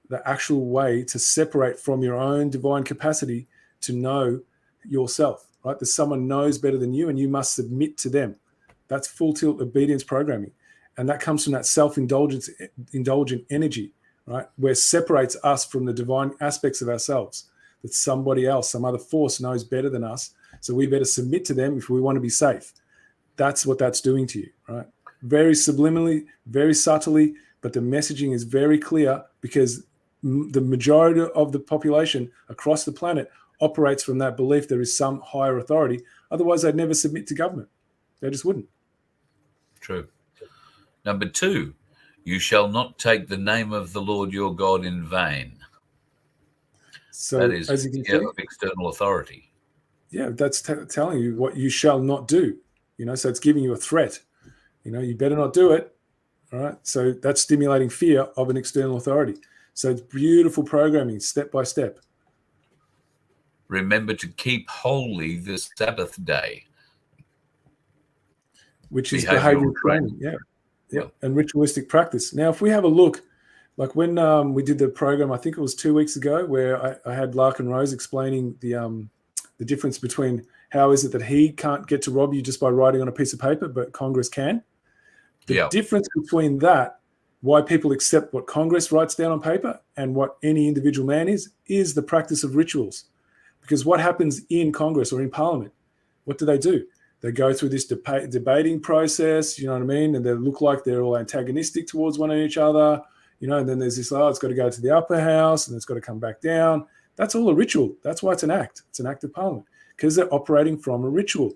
[SPEAKER 3] the actual way to separate from your own divine capacity to know yourself, right? That someone knows better than you and you must submit to them. That's full tilt obedience programming. And that comes from that self-indulgent energy, right? Where it separates us from the divine aspects of ourselves, that somebody else, some other force knows better than us. So we better submit to them if we want to be safe. That's what that's doing to you, right? Very subliminally, very subtly, but the messaging is very clear because the majority of the population across the planet operates from that belief there is some higher authority. Otherwise, they'd never submit to government. They just wouldn't.
[SPEAKER 2] True. Number 2, you shall not take the name of the Lord your God in vain.
[SPEAKER 3] So
[SPEAKER 2] that is
[SPEAKER 3] as you can see,
[SPEAKER 2] of external authority.
[SPEAKER 3] Yeah, that's telling you what you shall not do. So it's giving you a threat. You better not do it. All right. So that's stimulating fear of an external authority. So it's beautiful programming, step by step.
[SPEAKER 2] Remember to keep holy the Sabbath day.
[SPEAKER 3] Which is behavioral training. Yeah.
[SPEAKER 2] Well,
[SPEAKER 3] and ritualistic practice. Now, if we have a look, like when we did the program, I think it was 2 weeks ago, where I had Larkin Rose explaining the difference between how is it that he can't get to rob you just by writing on a piece of paper, but Congress can. The difference between that, why people accept what Congress writes down on paper and what any individual man is the practice of rituals. Because what happens in Congress or in Parliament, what do? They go through this debating process, you know what I mean? And they look like they're all antagonistic towards one and each other, and then there's this, it's got to go to the upper house and it's got to come back down. That's all a ritual. That's why it's an act. It's an act of Parliament because they're operating from a ritual.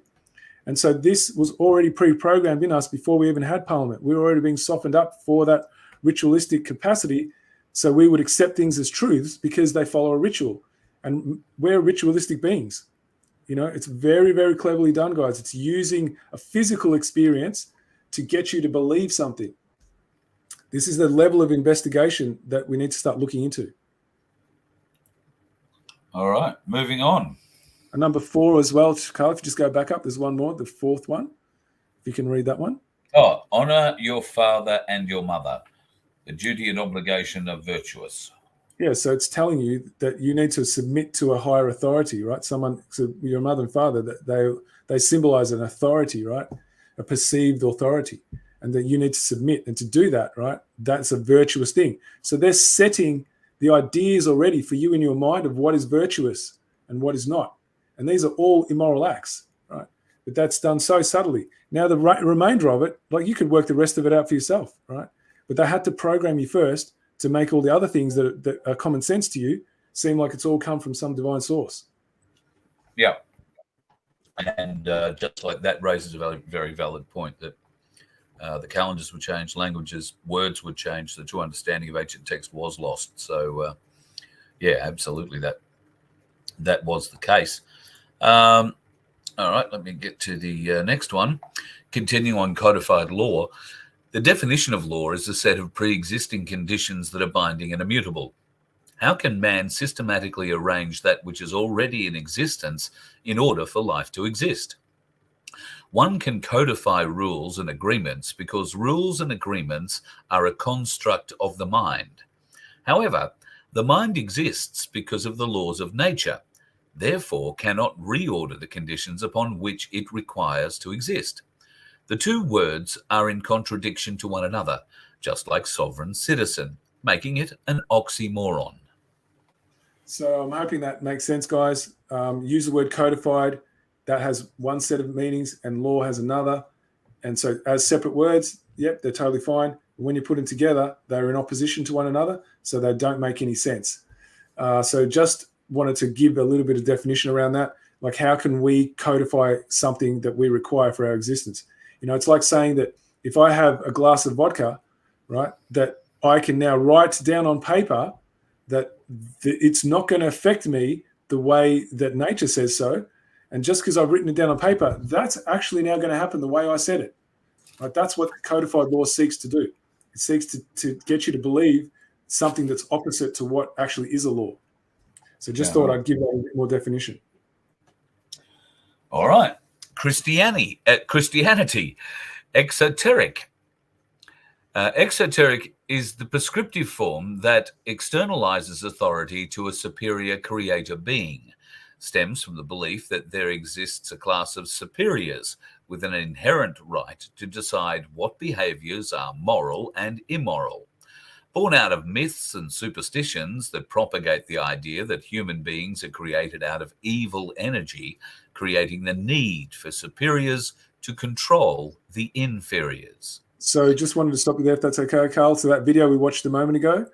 [SPEAKER 3] And so this was already pre-programmed in us before we even had Parliament. We were already being softened up for that ritualistic capacity. So we would accept things as truths because they follow a ritual. And we're ritualistic beings. It's very, very cleverly done, guys. It's using a physical experience to get you to believe something. This is the level of investigation that we need to start looking into.
[SPEAKER 2] All right, moving on.
[SPEAKER 3] And number 4 as well, Carl, if you just go back up, there's one more, the 4th one. If you can read that one.
[SPEAKER 2] Oh, honor your father and your mother. The duty and obligation are virtuous.
[SPEAKER 3] Yeah, so it's telling you that you need to submit to a higher authority, right? So your mother and father, that they symbolize an authority, right? A perceived authority, and that you need to submit. And to do that, right, that's a virtuous thing. So they're setting the ideas already for you in your mind of what is virtuous and what is not. And these are all immoral acts, right? But that's done so subtly. Now the remainder of it, like you could work the rest of it out for yourself, right? But they had to program you first to make all the other things that are common sense to you seem like it's all come from some divine source.
[SPEAKER 2] Yeah. And just like that raises a very, very valid point that the calendars would change, languages, words would change. The true understanding of ancient text was lost. So, yeah, absolutely, that was the case. All right, let me get to the next one. Continuing on codified law. The definition of law is a set of pre-existing conditions that are binding and immutable. How can man systematically arrange that which is already in existence in order for life to exist? One can codify rules and agreements because rules and agreements are a construct of the mind. However, the mind exists because of the laws of nature, therefore cannot reorder the conditions upon which it requires to exist. The two words are in contradiction to one another, just like sovereign citizen, making it an oxymoron.
[SPEAKER 3] So I'm hoping that makes sense, guys. Use the word codified. That has one set of meanings and law has another. And so as separate words, yep, they're totally fine. When you put them together, they're in opposition to one another, so they don't make any sense. So just wanted to give a little bit of definition around that. Like, how can we codify something that we require for our existence? It's like saying that if I have a glass of vodka, right, that I can now write down on paper that it's not going to affect me the way that nature says so. And just because I've written it down on paper, that's actually now going to happen the way I said it. Right? That's what codified law seeks to do. It seeks to get you to believe something that's opposite to what actually is a law. So just thought I'd give that a bit more definition.
[SPEAKER 2] All right. Christianity, exoteric. Exoteric is the prescriptive form that externalizes authority to a superior creator being. Stems from the belief that there exists a class of superiors with an inherent right to decide what behaviors are moral and immoral. Born out of myths and superstitions that propagate the idea that human beings are created out of evil energy, creating the need for superiors to control the inferiors.
[SPEAKER 3] So just wanted to stop you there, if that's okay, Carl. So that video we watched a moment ago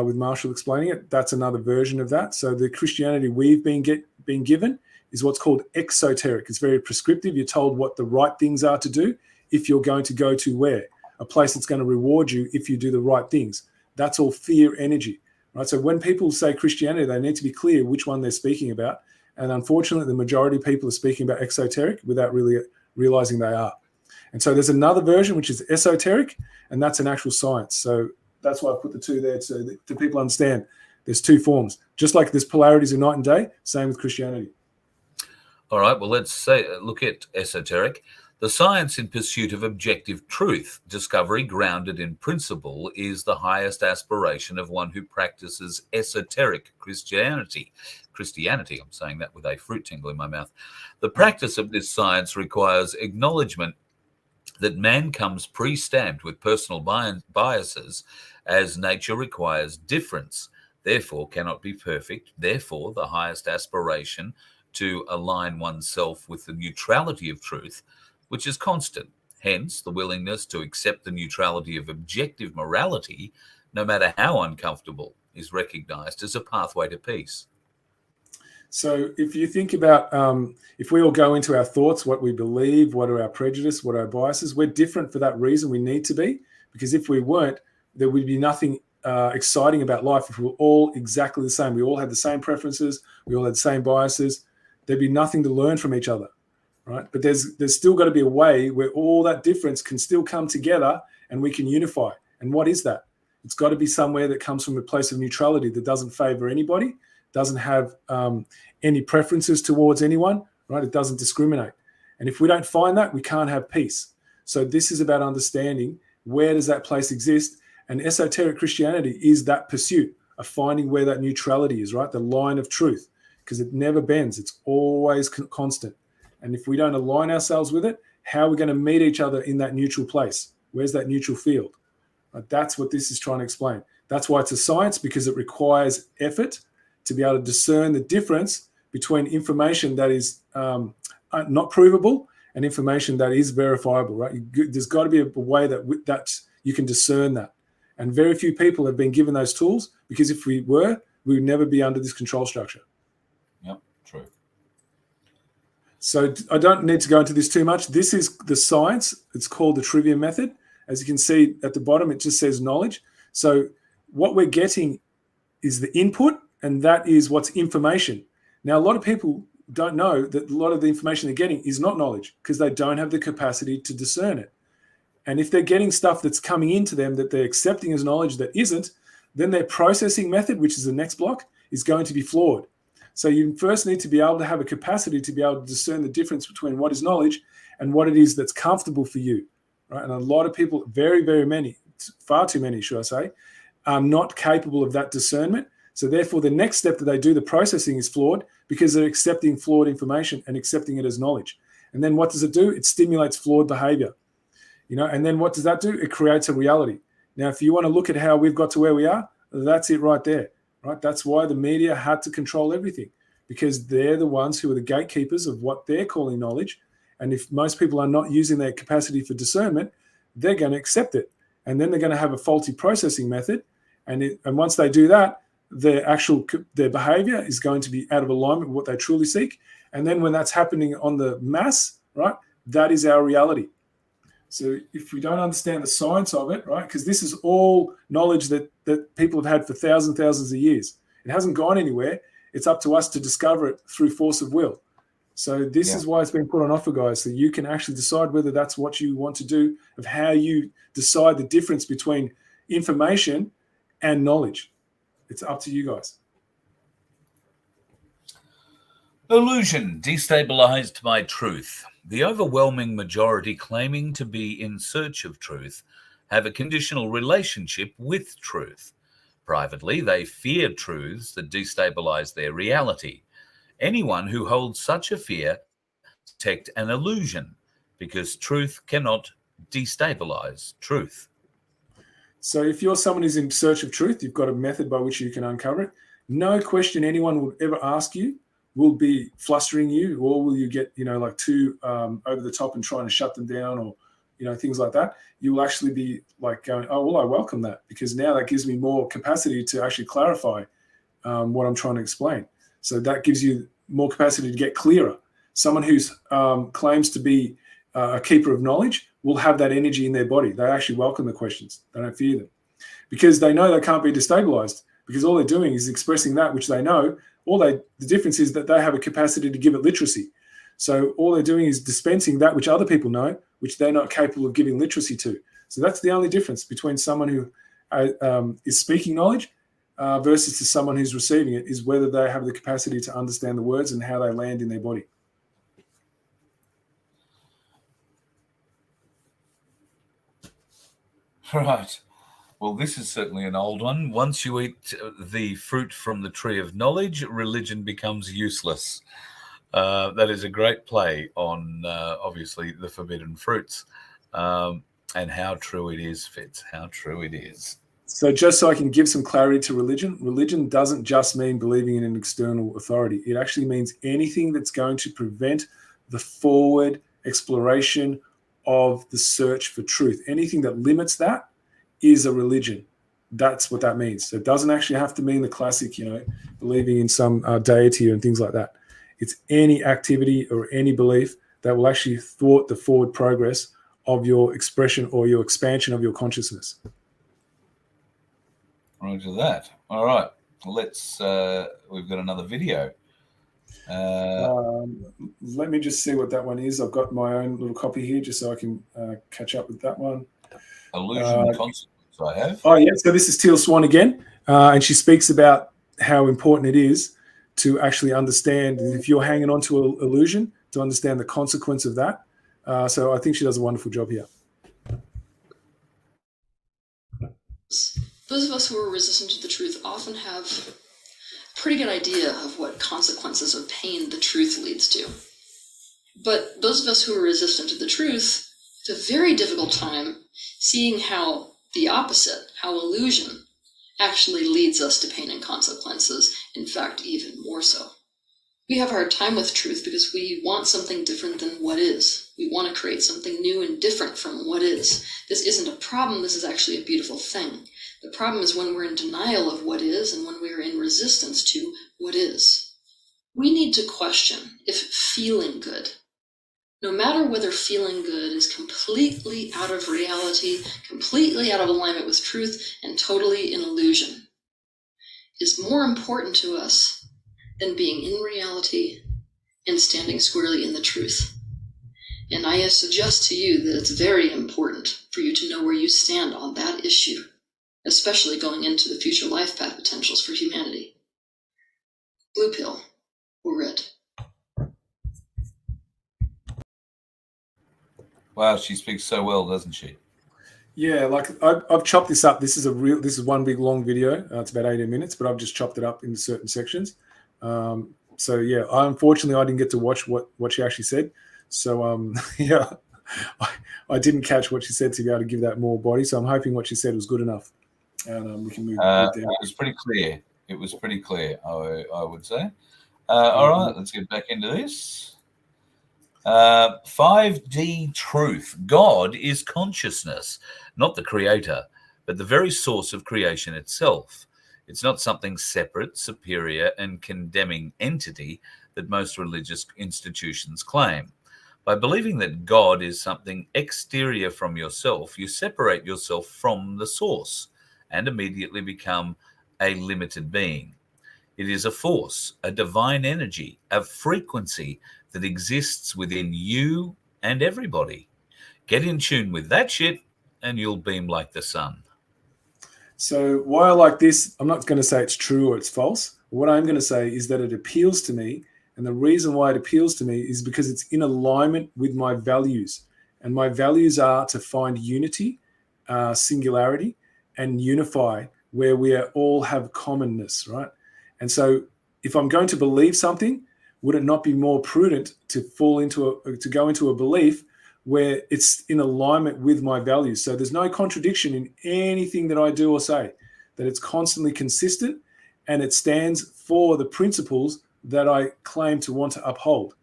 [SPEAKER 3] with Marshall explaining it, that's another version of that. So the Christianity we've been given is what's called exoteric. It's very prescriptive. You're told what the right things are to do if you're going to go to where? A place that's going to reward you if you do the right things. That's all fear energy, right? So when people say Christianity, they need to be clear which one they're speaking about. And unfortunately, the majority of people are speaking about exoteric without really realizing they are. And so there's another version, which is esoteric, and that's an actual science. So that's why I put the two there so that people understand there's two forms. Just like there's polarities in night and day, same with Christianity.
[SPEAKER 2] All right, well, let's look at esoteric. The science in pursuit of objective truth, discovery grounded in principle, is the highest aspiration of one who practices esoteric Christianity. I'm saying that with a fruit tingle in my mouth. The practice of this science requires acknowledgement that man comes pre-stamped with personal biases, as nature requires difference, therefore cannot be perfect, therefore the highest aspiration to align oneself with the neutrality of truth, which is constant. Hence, the willingness to accept the neutrality of objective morality, no matter how uncomfortable, is recognized as a pathway to peace.
[SPEAKER 3] So if you think about, if we all go into our thoughts, what we believe, what are our prejudices, what are our biases, we're different for that reason. We need to be, because if we weren't, there would be nothing exciting about life. If we were all exactly the same, we all had the same preferences, we all had the same biases, there'd be nothing to learn from each other, right? But there's still got to be a way where all that difference can still come together and we can unify. And what is that? It's got to be somewhere that comes from a place of neutrality that doesn't favor anybody, doesn't have any preferences towards anyone, right? It doesn't discriminate. And if we don't find that, we can't have peace. So this is about understanding where does that place exist. And esoteric Christianity is that pursuit of finding where that neutrality is, right? The line of truth, because it never bends. It's always constant. And if we don't align ourselves with it, how are we going to meet each other in that neutral place? Where's that neutral field? That's what this is trying to explain. That's why it's a science, because it requires effort to be able to discern the difference between information that is not provable and information that is verifiable, right? There's got to be a way that you can discern that. And very few people have been given those tools, because if we were, we would never be under this control structure.
[SPEAKER 2] Yep, true.
[SPEAKER 3] So I don't need to go into this too much. This is the science. It's called the trivia method. As you can see at the bottom, it just says knowledge. So what we're getting is the input, and that is what's information. Now, a lot of people don't know that a lot of the information they're getting is not knowledge, because they don't have the capacity to discern it. And if they're getting stuff that's coming into them that they're accepting as knowledge that isn't, then their processing method, which is the next block, is going to be flawed. So you first need to be able to have a capacity to be able to discern the difference between what is knowledge and what it is that's comfortable for you, right? And a lot of people, very, very many, far too many, should I say, are not capable of that discernment. So therefore, the next step that they do, the processing, is flawed, because they're accepting flawed information and accepting it as knowledge. And then what does it do? It stimulates flawed behavior. And then what does that do? It creates a reality. Now, if you want to look at how we've got to where we are, that's it right there, right? That's why the media had to control everything, because they're the ones who are the gatekeepers of what they're calling knowledge. And if most people are not using their capacity for discernment, they're going to accept it. And then they're going to have a faulty processing method. And once they do that, their behavior is going to be out of alignment with what they truly seek. And then when that's happening on the mass, right, that is our reality. So if we don't understand the science of it, right, because this is all knowledge that people have had for thousands of years. It hasn't gone anywhere. It's up to us to discover it through force of will. So this is why it's been put on offer, guys, so you can actually decide whether that's what you want to do, of how you decide the difference between information and knowledge. It's up to you guys.
[SPEAKER 2] Illusion destabilized by truth. The overwhelming majority claiming to be in search of truth have a conditional relationship with truth. Privately, they fear truths that destabilize their reality. Anyone who holds such a fear detect an illusion because truth cannot destabilize truth.
[SPEAKER 3] So if you're someone who's in search of truth, you've got a method by which you can uncover it. No question anyone would ever ask you will be flustering you, or will you get, like too over the top and trying to shut them down, or, things like that. You will actually be like going, oh, well, I welcome that, because now that gives me more capacity to actually clarify what I'm trying to explain. So that gives you more capacity to get clearer. Someone who's claims to be a keeper of knowledge will have that energy in their body. They actually welcome the questions. They don't fear them, because they know they can't be destabilized, because all they're doing is expressing that which they know. The difference is that they have a capacity to give it literacy. So all they're doing is dispensing that which other people know, which they're not capable of giving literacy to. So that's the only difference between someone who is speaking knowledge versus to someone who's receiving it, is whether they have the capacity to understand the words and how they land in their body.
[SPEAKER 2] Right. Well, this is certainly an old one. Once you eat the fruit from the tree of knowledge, religion becomes useless. That is a great play on, obviously, the forbidden fruits. And how true it is, Fitz, how true it is.
[SPEAKER 3] So just so I can give some clarity to religion doesn't just mean believing in an external authority. It actually means anything that's going to prevent the forward exploration of the search for truth. Anything that limits that is a religion. That's what that means. So it doesn't actually have to mean the classic, believing in some deity and things like that. It's any activity or any belief that will actually thwart the forward progress of your expression or your expansion of your consciousness.
[SPEAKER 2] Roger that. All right. Let's, we've got another video.
[SPEAKER 3] Let me just see what that one is. I've got my own little copy here just so I can catch up with that one.
[SPEAKER 2] Illusion consequence I have.
[SPEAKER 3] Oh, yeah. So this is Teal Swan again. And she speaks about how important it is to actually understand, if you're hanging on to an illusion, to understand the consequence of that. So I think she does a wonderful job here.
[SPEAKER 4] Those of us who are resistant to the truth often have a pretty good idea of what consequences or pain the truth leads to. But those of us who are resistant to the truth have a very difficult time seeing how the opposite, how illusion, actually leads us to pain and consequences, in fact, even more so. We have a hard time with truth because we want something different than what is. We want to create something new and different from what is. This isn't a problem, this is actually a beautiful thing. The problem is when we're in denial of what is and when we're in resistance to what is. We need to question if feeling good, no matter whether feeling good is completely out of reality, completely out of alignment with truth, and totally an illusion, is more important to us than being in reality and standing squarely in the truth. And I suggest to you that it's very important for you to know where you stand on that issue, especially going into the future life path potentials for humanity. Blue pill or red?
[SPEAKER 2] Wow, she speaks so well, doesn't she?
[SPEAKER 3] Yeah, like I've chopped this up. This is one big long video. It's about 18 minutes, but I've just chopped it up into certain sections. So yeah, unfortunately I didn't get to watch what she actually said. So yeah, I didn't catch what she said to be able to give that more body. So I'm hoping what she said was good enough, and we can move down.
[SPEAKER 2] It was pretty clear. It was pretty clear, I would say. All right, let's get back into this. 5D truth. God is consciousness, not the creator, but the very source of creation itself. It's not something separate, superior, and condemning entity that most religious institutions claim. By believing that God is something exterior from yourself, you separate yourself from the source and immediately become a limited being. It is a force, a divine energy, a frequency that exists within you and everybody. Get in tune with that shit and you'll beam like the sun.
[SPEAKER 3] So why I like this, I'm not going to say it's true or it's false. What I'm going to say is that it appeals to me And the reason why it appeals to me is because it's in alignment with my values. And my values are to find unity, singularity, and unify where we all have commonness, right? And so if I'm going to believe something, would it not be more prudent to go into a belief where it's in alignment with my values? So there's no contradiction in anything that I do or say, that it's constantly consistent and it stands for the principles that I claim to want to uphold.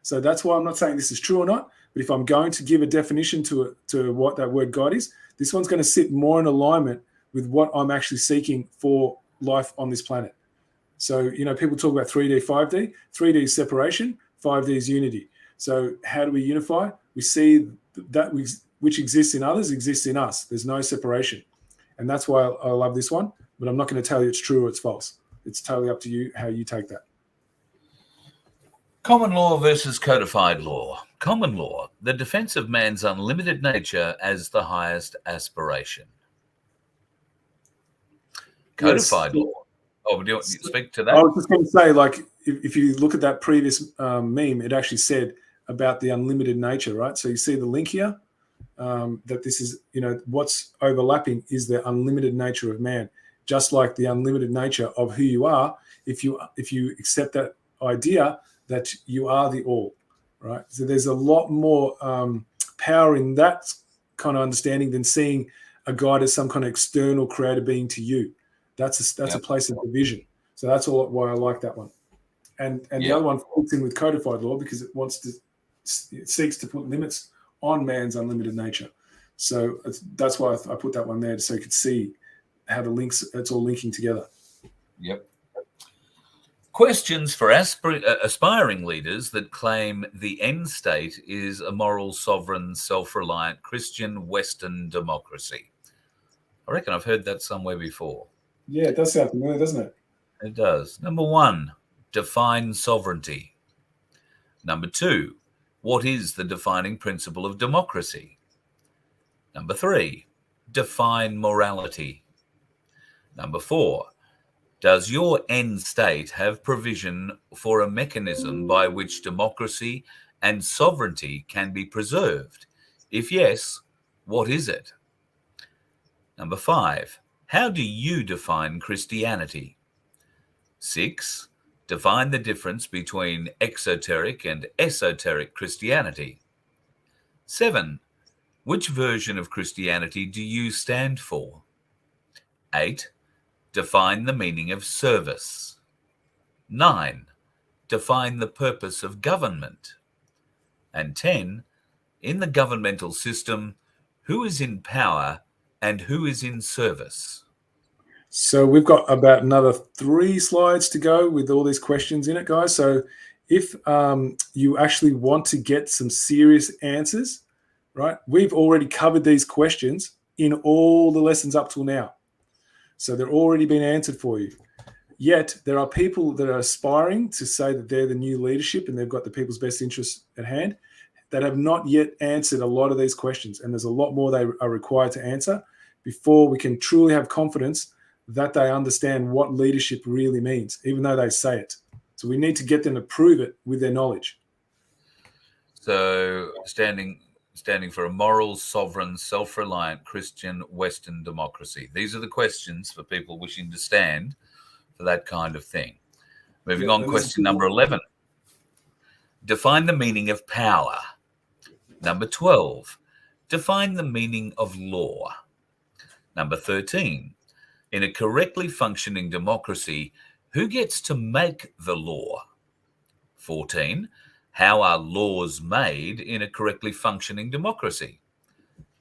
[SPEAKER 3] So that's why I'm not saying this is true or not, but if I'm going to give a definition to what that word God is, this one's going to sit more in alignment with what I'm actually seeking for life on this planet. So, people talk about 3D, 5D. 3D is separation, 5D is unity. So how do we unify? We see that which exists in others exists in us. There's no separation. And that's why I love this one, but I'm not going to tell you it's true or it's false. It's totally up to you how you take that.
[SPEAKER 2] Common law versus codified law. Common law, the defense of man's unlimited nature as the highest aspiration. Codified law. Oh, do you want to speak to that?
[SPEAKER 3] I was just going to say, like, if you look at that previous meme, it actually said about the unlimited nature, right? So you see the link here, that this is, what's overlapping is the unlimited nature of man, just like the unlimited nature of who you are. If you accept that idea that you are the all, right? So there's a lot more power in that kind of understanding than seeing a God as some kind of external creator being to you. That's a place of division. So that's why I like that one. And the other one fits in with codified law because it seeks to put limits on man's unlimited nature. So that's why I put that one there, so you could see how it's all linking together.
[SPEAKER 2] Yep. Questions for aspiring leaders that claim the end state is a moral, sovereign, self-reliant Christian Western democracy. I reckon I've heard that somewhere before.
[SPEAKER 3] Yeah, it does sound familiar, doesn't it?
[SPEAKER 2] It does. Number 1, define sovereignty. Number 2, what is the defining principle of democracy? Number 3, define morality. Number 4, does your end state have provision for a mechanism by which democracy and sovereignty can be preserved? If yes, what is it? Number 5, how do you define Christianity? 6, define the difference between exoteric and esoteric Christianity. 7, which version of Christianity do you stand for? 8, define the meaning of service. 9, define the purpose of government. And 10, in the governmental system, who is in power and who is in service?
[SPEAKER 3] So we've got about another 3 slides to go with all these questions in it, guys. So if you actually want to get some serious answers, right, we've already covered these questions in all the lessons up till now. So they're already been answered for you. Yet there are people that are aspiring to say that they're the new leadership and they've got the people's best interests at hand that have not yet answered a lot of these questions. And there's a lot more they are required to answer before we can truly have confidence that they understand what leadership really means, even though they say it. So we need to get them to prove it with their knowledge.
[SPEAKER 2] So standing for a moral, sovereign, self-reliant Christian Western democracy. These are the questions for people wishing to stand for that kind of thing. Moving on, question number 11. Define the meaning of power. Number 12. Define the meaning of law. Number 13. In a correctly functioning democracy, who gets to make the law? 14. How are laws made in a correctly functioning democracy?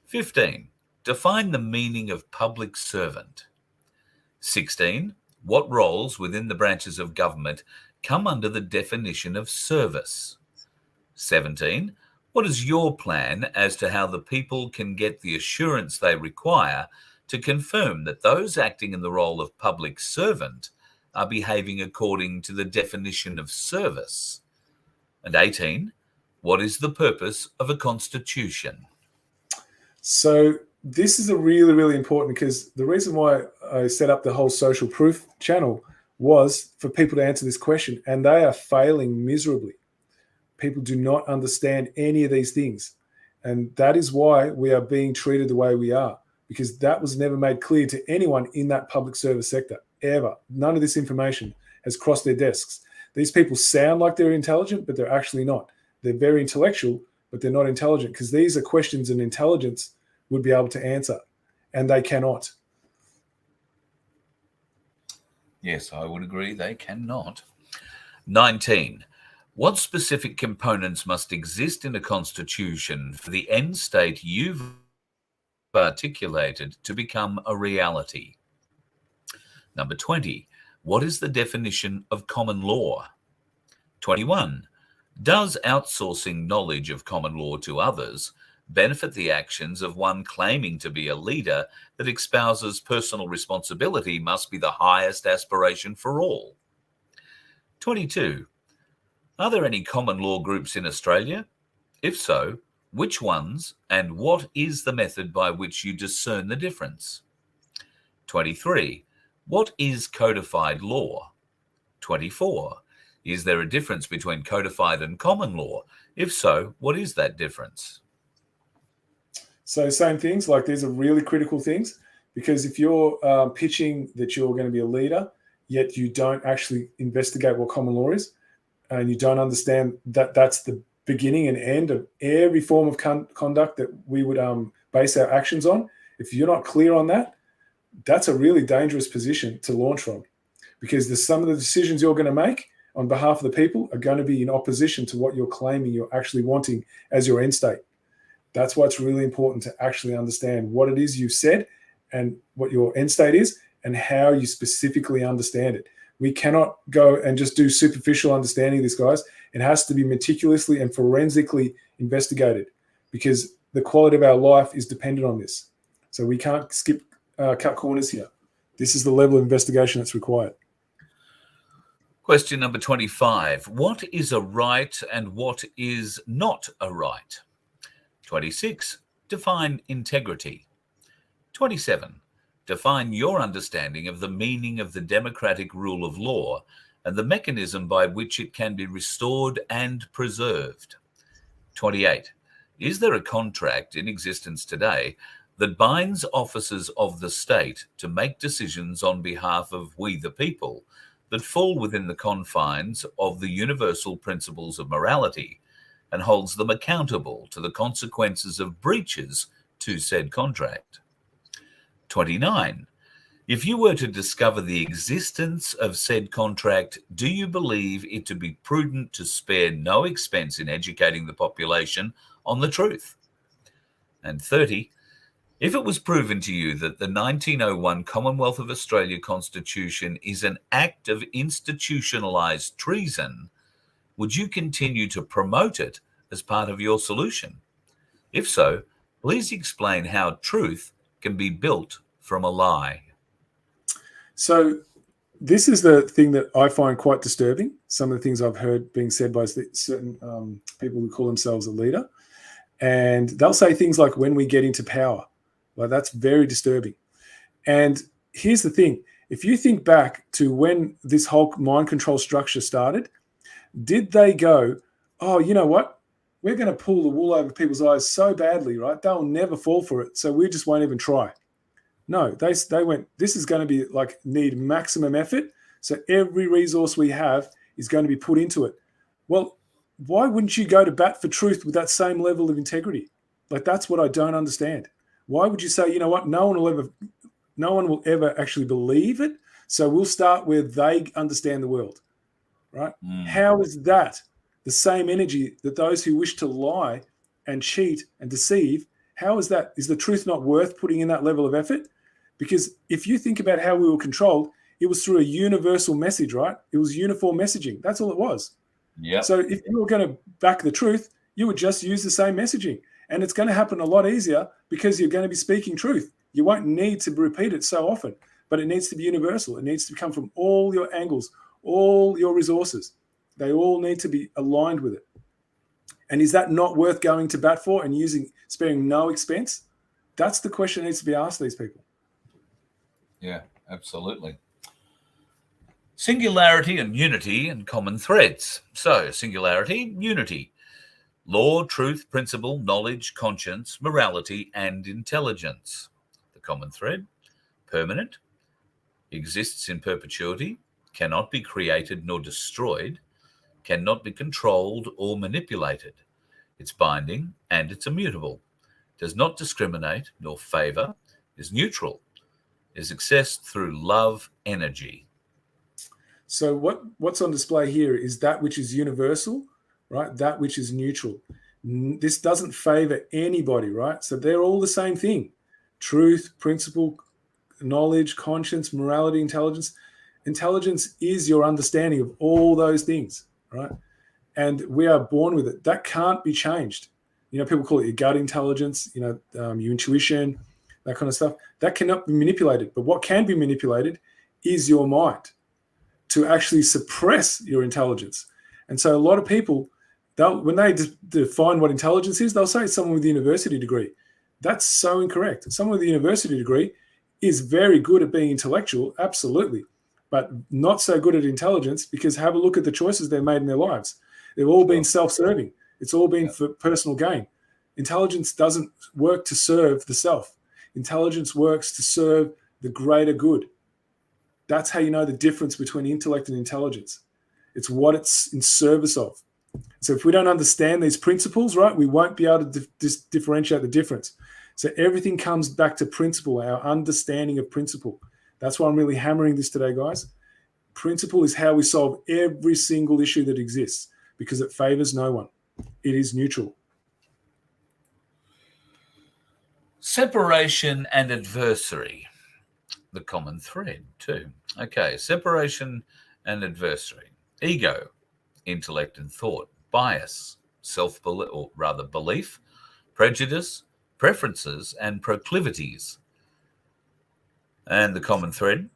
[SPEAKER 2] 15. Define the meaning of public servant. 16. What roles within the branches of government come under the definition of service? 17. What is your plan as to how the people can get the assurance they require to confirm that those acting in the role of public servant are behaving according to the definition of service? And 18, what is the purpose of a constitution?
[SPEAKER 3] So this is a really, really important, because the reason why I set up the whole social proof channel was for people to answer this question, and they are failing miserably. People do not understand any of these things. And that is why we are being treated the way we are, because that was never made clear to anyone in that public service sector, ever. None of this information has crossed their desks. These people sound like they're intelligent, but they're actually not. They're very intellectual, but they're not intelligent, because these are questions an intelligence would be able to answer, and they cannot.
[SPEAKER 2] Yes, I would agree they cannot. 19. What specific components must exist in a constitution for the end state you've articulated to become a reality? Number 20. What is the definition of common law? 21. Does outsourcing knowledge of common law to others benefit the actions of one claiming to be a leader that espouses personal responsibility must be the highest aspiration for all? 22. Are there any common law groups in Australia? If so, which ones, and what is the method by which you discern the difference? 23. What is codified law? 24. Is there a difference between codified and common law? If so, what is that difference?
[SPEAKER 3] So same things, like these are really critical things, because if you're pitching that you're going to be a leader, yet you don't actually investigate what common law is, and you don't understand that that's the beginning and end of every form of conduct that we would base our actions on. If you're not clear on that, that's a really dangerous position to launch from, because some of the decisions you're going to make on behalf of the people are going to be in opposition to what you're claiming you're actually wanting as your end state. That's why it's really important to actually understand what it is you've said and what your end state is and how you specifically understand it. We cannot go and just do superficial understanding of this, guys. It has to be meticulously and forensically investigated, because the quality of our life is dependent on this. So we can't cut corners here. This is the level of investigation that's required.
[SPEAKER 2] Question number 25. What is a right and what is not a right? 26. Define integrity. 27. Define your understanding of the meaning of the democratic rule of law and the mechanism by which it can be restored and preserved. 28. Is there a contract in existence today that binds officers of the state to make decisions on behalf of we the people that fall within the confines of the universal principles of morality and holds them accountable to the consequences of breaches to said contract? 29. If you were to discover the existence of said contract, do you believe it to be prudent to spare no expense in educating the population on the truth? And 30. If it was proven to you that the 1901 Commonwealth of Australia Constitution is an act of institutionalised treason, would you continue to promote it as part of your solution? If so, please explain how truth can be built from a lie.
[SPEAKER 3] So this is the thing that I find quite disturbing. Some of the things I've heard being said by certain people who call themselves a leader. And they'll say things like, when we get into power. Well, that's very disturbing. And here's the thing. If you think back to when this whole mind control structure started, did they go, oh, you know what? We're going to pull the wool over people's eyes so badly, right? They'll never fall for it. So we just won't even try. No, they went, this is going to be like need maximum effort. So every resource we have is going to be put into it. Well, why wouldn't you go to bat for truth with that same level of integrity? Like, that's what I don't understand. Why would you say, you know what, no one will ever actually believe it, so we'll start where they understand the world, right? How is that the same energy that those who wish to lie and cheat and deceive, how is that? Is the truth not worth putting in that level of effort? Because if you think about how we were controlled, it was through a universal message, right? It was uniform messaging. That's all it was.
[SPEAKER 2] Yeah.
[SPEAKER 3] So if you were going to back the truth, you would just use the same messaging. And it's going to happen a lot easier because you're going to be speaking truth. You won't need to repeat it so often, but it needs to be universal. It needs to come from all your angles, all your resources. They all need to be aligned with it. And is that not worth going to bat for and sparing no expense? That's the question that needs to be asked these people.
[SPEAKER 2] Yeah, absolutely. Singularity and unity and common threads. So, singularity, unity. Law, truth, principle, knowledge, conscience, morality, and intelligence. The common thread, permanent, exists in perpetuity, cannot be created nor destroyed, cannot be controlled or manipulated. It's binding and it's immutable, does not discriminate nor favour, is neutral, is accessed through love energy.
[SPEAKER 3] So what's on display here is that which is universal, right? That which is neutral. This doesn't favor anybody, right? So they're all the same thing. Truth, principle, knowledge, conscience, morality, intelligence. Intelligence is your understanding of all those things, right? And we are born with it. That can't be changed. You know, people call it your gut intelligence, your intuition, that kind of stuff. That cannot be manipulated. But what can be manipulated is your mind to actually suppress your intelligence. And so a lot of people, when they define what intelligence is, they'll say it's someone with a university degree. That's so incorrect. Someone with a university degree is very good at being intellectual, absolutely, but not so good at intelligence, because have a look at the choices they've made in their lives. They've all been self-serving. It's all been for personal gain. Intelligence doesn't work to serve the self. Intelligence works to serve the greater good. That's how you know the difference between intellect and intelligence. It's what it's in service of. So if we don't understand these principles, right, we won't be able to differentiate the difference. So everything comes back to principle, our understanding of principle. That's why I'm really hammering this today, guys. Principle is how we solve every single issue that exists, because it favors no one. It is neutral.
[SPEAKER 2] Separation and adversary. The common thread too. Okay, separation and adversary. Ego, intellect and thought. Bias, self-belief, or rather belief. Prejudice, preferences and proclivities. And the common thread,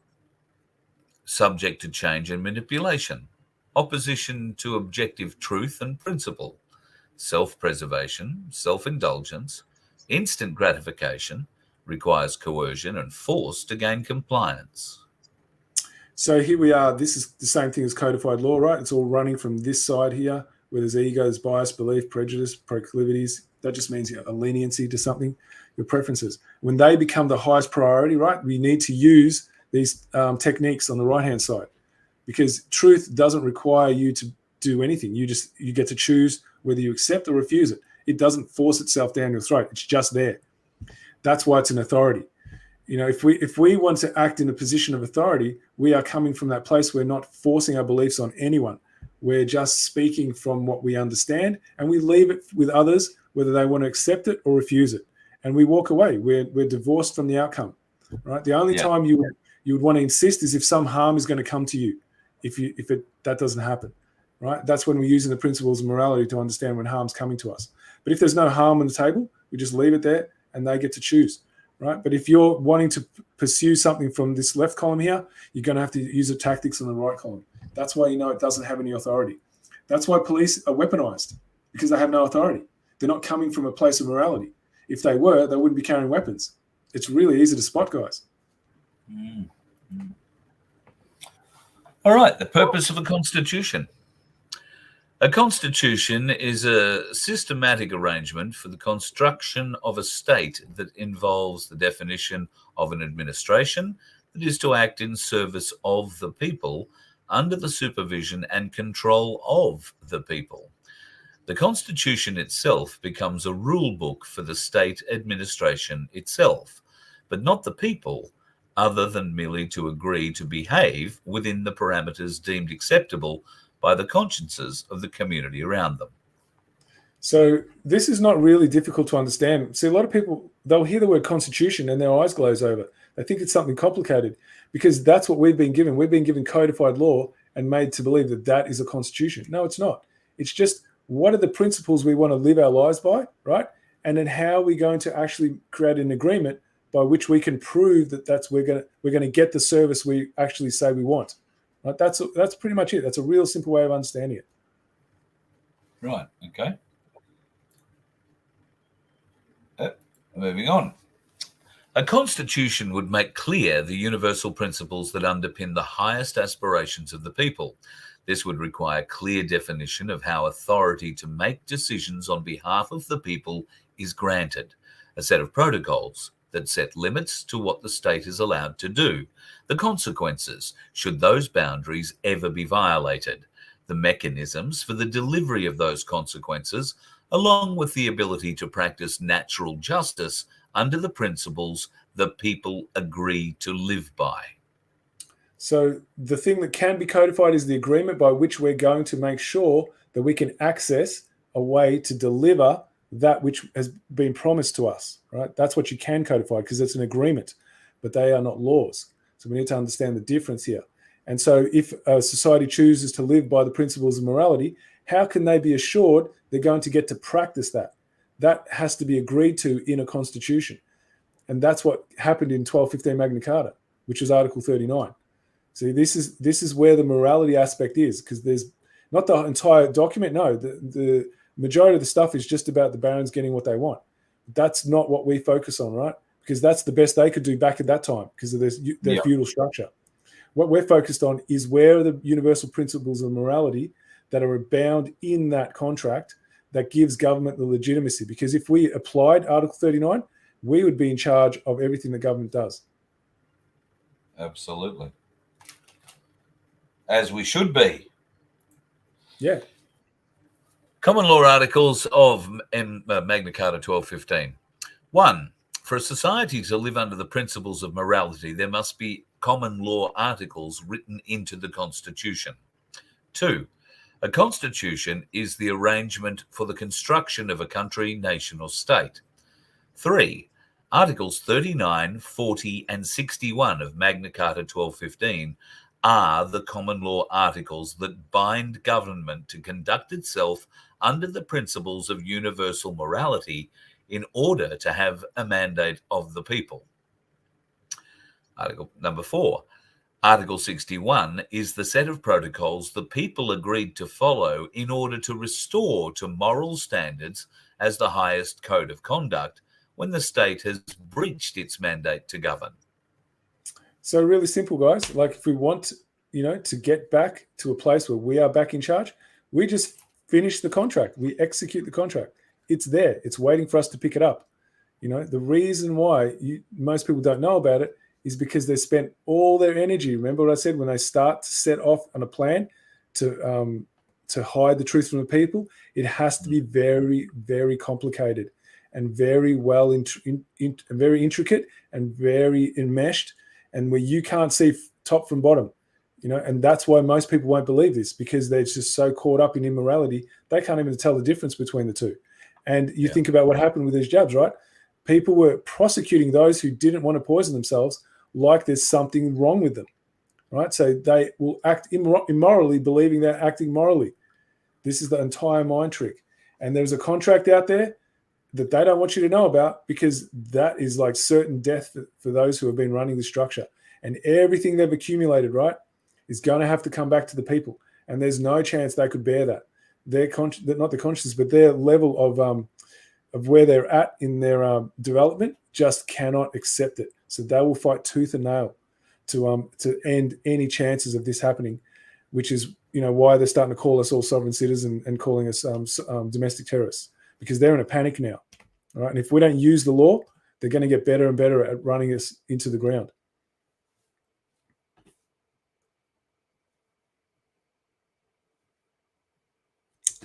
[SPEAKER 2] subject to change and manipulation. Opposition to objective truth and principle. Self-preservation, self-indulgence, instant gratification, requires coercion and force to gain compliance.
[SPEAKER 3] So here we are. This is the same thing as codified law, right? It's all running from this side here, where there's ego, there's bias, belief, prejudice, proclivities. That just means a leniency to something, your preferences. When they become the highest priority, right, we need to use these techniques on the right-hand side, because truth doesn't require you to do anything. You get to choose whether you accept or refuse it. It doesn't force itself down your throat. It's just there. That's why it's an authority. You know, if we want to act in a position of authority, we are coming from that place. We're not forcing our beliefs on anyone. We're just speaking from what we understand, and we leave it with others, whether they want to accept it or refuse it. And we walk away. We're divorced from the outcome, right? The only time you would want to insist is if some harm is going to come to you. That doesn't happen, right? That's when we're using the principles of morality to understand when harm's coming to us. But if there's no harm on the table, we just leave it there, and they get to choose, right? But if you're wanting to pursue something from this left column here, you're going to have to use the tactics on the right column. That's why you know it doesn't have any authority. That's why police are weaponized, because they have no authority. They're not coming from a place of morality. If they were, they wouldn't be carrying weapons. It's really easy to spot, guys.
[SPEAKER 2] All right, the purpose of a constitution. A constitution is a systematic arrangement for the construction of a state that involves the definition of an administration that is to act in service of the people under the supervision and control of the people. The constitution itself becomes a rule book for the state administration itself, but not the people, other than merely to agree to behave within the parameters deemed acceptable by the consciences of the community around them.
[SPEAKER 3] So this is not really difficult to understand. See, a lot of people, they'll hear the word constitution and their eyes glaze over. They think it's something complicated, because that's what we've been given. We've been given codified law and made to believe that that is a constitution. No, it's not. It's just, what are the principles we want to live our lives by, right? And then how are we going to actually create an agreement by which we can prove that we're going to get the service we actually say we want. Right? That's pretty much it. That's a real simple way of understanding it.
[SPEAKER 2] Right. Okay. Moving on. A constitution would make clear the universal principles that underpin the highest aspirations of the people. This would require clear definition of how authority to make decisions on behalf of the people is granted, a set of protocols that set limits to what the state is allowed to do, the consequences should those boundaries ever be violated, the mechanisms for the delivery of those consequences, along with the ability to practice natural justice under the principles the people agree to live by.
[SPEAKER 3] So the thing that can be codified is the agreement by which we're going to make sure that we can access a way to deliver that which has been promised to us, right? That's what you can codify because it's an agreement, but they are not laws. So we need to understand the difference here. And so if a society chooses to live by the principles of morality, how can they be assured they're going to get to practice that? That has to be agreed to in a constitution. And that's what happened in 1215 Magna Carta, which was Article 39. See, this is where the morality aspect is, because there's not the entire document. No, the majority of the stuff is just about the barons getting what they want. That's not what we focus on, right? Because that's the best they could do back at that time because of their feudal structure. What we're focused on is where are the universal principles of morality that are bound in that contract that gives government the legitimacy. Because if we applied Article 39, we would be in charge of everything the government does.
[SPEAKER 2] Absolutely. As we should be.
[SPEAKER 3] Yeah.
[SPEAKER 2] Common law articles of Magna Carta 1215. 1. For a society to live under the principles of morality, there must be common law articles written into the Constitution. 2. A constitution is the arrangement for the construction of a country, nation, or state. 3. Articles 39, 40, and 61 of Magna Carta 1215 are the common law articles that bind government to conduct itself under the principles of universal morality in order to have a mandate of the people. Article number 4. Article 61 is the set of protocols the people agreed to follow in order to restore to moral standards as the highest code of conduct when the state has breached its mandate to govern.
[SPEAKER 3] So really simple, guys. Like if we want, to get back to a place where we are back in charge, we just finish the contract. We execute the contract. It's there. It's waiting for us to pick it up. The reason why most people don't know about it is because they spent all their energy. Remember what I said, when they start to set off on a plan to hide the truth from the people, it has to be very, very complicated and very well, very intricate and very enmeshed, and where you can't see top from bottom, and that's why most people won't believe this, because they're just so caught up in immorality, they can't even tell the difference between the two. And you think about what happened with these jabs, right? People were prosecuting those who didn't want to poison themselves like there's something wrong with them, right? So they will act immorally, believing they're acting morally. This is the entire mind trick. And there's a contract out there that they don't want you to know about, because that is like certain death for those who have been running the structure. And everything they've accumulated, right, is going to have to come back to the people. And there's no chance they could bear that. They're not the consciousness, but their level of where they're at in their development just cannot accept it. So they will fight tooth and nail to end any chances of this happening, which is why they're starting to call us all sovereign citizens and calling us domestic terrorists, because they're in a panic now. All right, and if we don't use the law, they're going to get better and better at running us into the ground.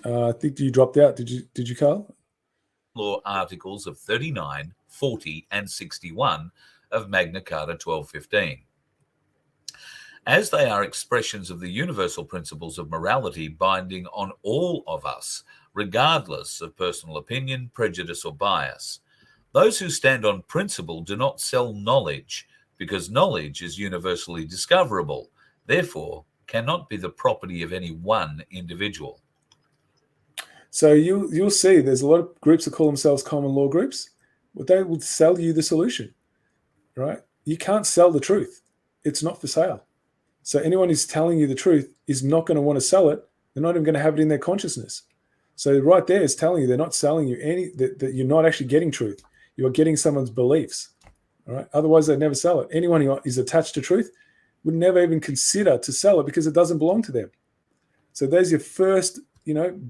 [SPEAKER 3] I think you dropped out. Did you, Carl?
[SPEAKER 2] Law articles of 39, 40, and 61 of Magna Carta 1215. As they are expressions of the universal principles of morality binding on all of us, regardless of personal opinion, prejudice, or bias. Those who stand on principle do not sell knowledge, because knowledge is universally discoverable, therefore cannot be the property of any one individual.
[SPEAKER 3] So you'll see there's a lot of groups that call themselves common law groups, but they will sell you the solution, right? You can't sell the truth. It's not for sale. So anyone who's telling you the truth is not going to want to sell it. They're not even going to have it in their consciousness. So right there is telling you they're not selling you that you're not actually getting truth. You are getting someone's beliefs. All right. Otherwise, they'd never sell it. Anyone who is attached to truth would never even consider to sell it because it doesn't belong to them. So there's your first,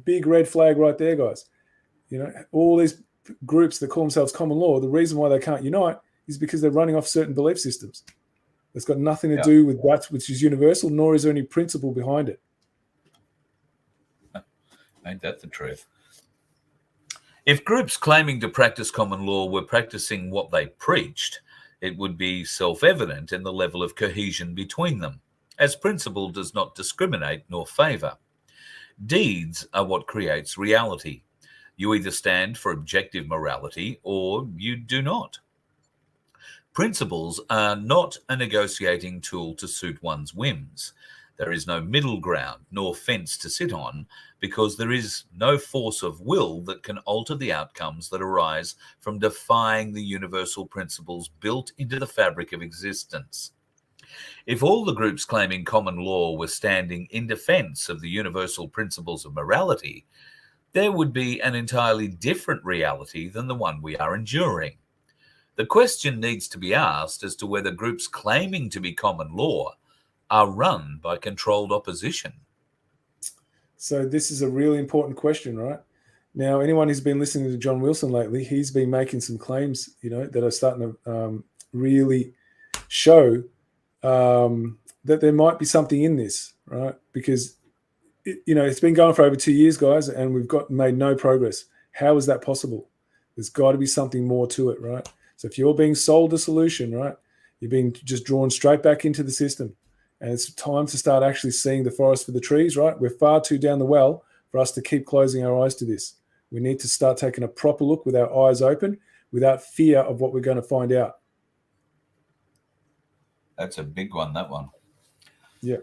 [SPEAKER 3] big red flag right there, guys. All these groups that call themselves common law, the reason why they can't unite is because they're running off certain belief systems. It's got nothing to do with that which is universal, nor is there any principle behind it.
[SPEAKER 2] Ain't that the truth? If groups claiming to practice common law were practicing what they preached, it would be self-evident in the level of cohesion between them, as principle does not discriminate nor favour. Deeds are what creates reality. You either stand for objective morality or you do not. Principles are not a negotiating tool to suit one's whims. There is no middle ground nor fence to sit on because there is no force of will that can alter the outcomes that arise from defying the universal principles built into the fabric of existence. If all the groups claiming common law were standing in defense of the universal principles of morality, there would be an entirely different reality than the one we are enduring. The question needs to be asked as to whether groups claiming to be common law are run by controlled opposition.
[SPEAKER 3] So this is a really important question, right? Now, anyone who's been listening to John Wilson lately, he's been making some claims, that are starting to really show that there might be something in this, right? Because, it's been going for over 2 years, guys, and we've made no progress. How is that possible? There's got to be something more to it, right? So if you're being sold a solution, right, you're being just drawn straight back into the system. And it's time to start actually seeing the forest for the trees, right? We're far too down the well for us to keep closing our eyes to this. We need to start taking a proper look with our eyes open without fear of what we're going to find out.
[SPEAKER 2] That's a big one, that one.
[SPEAKER 3] Yeah.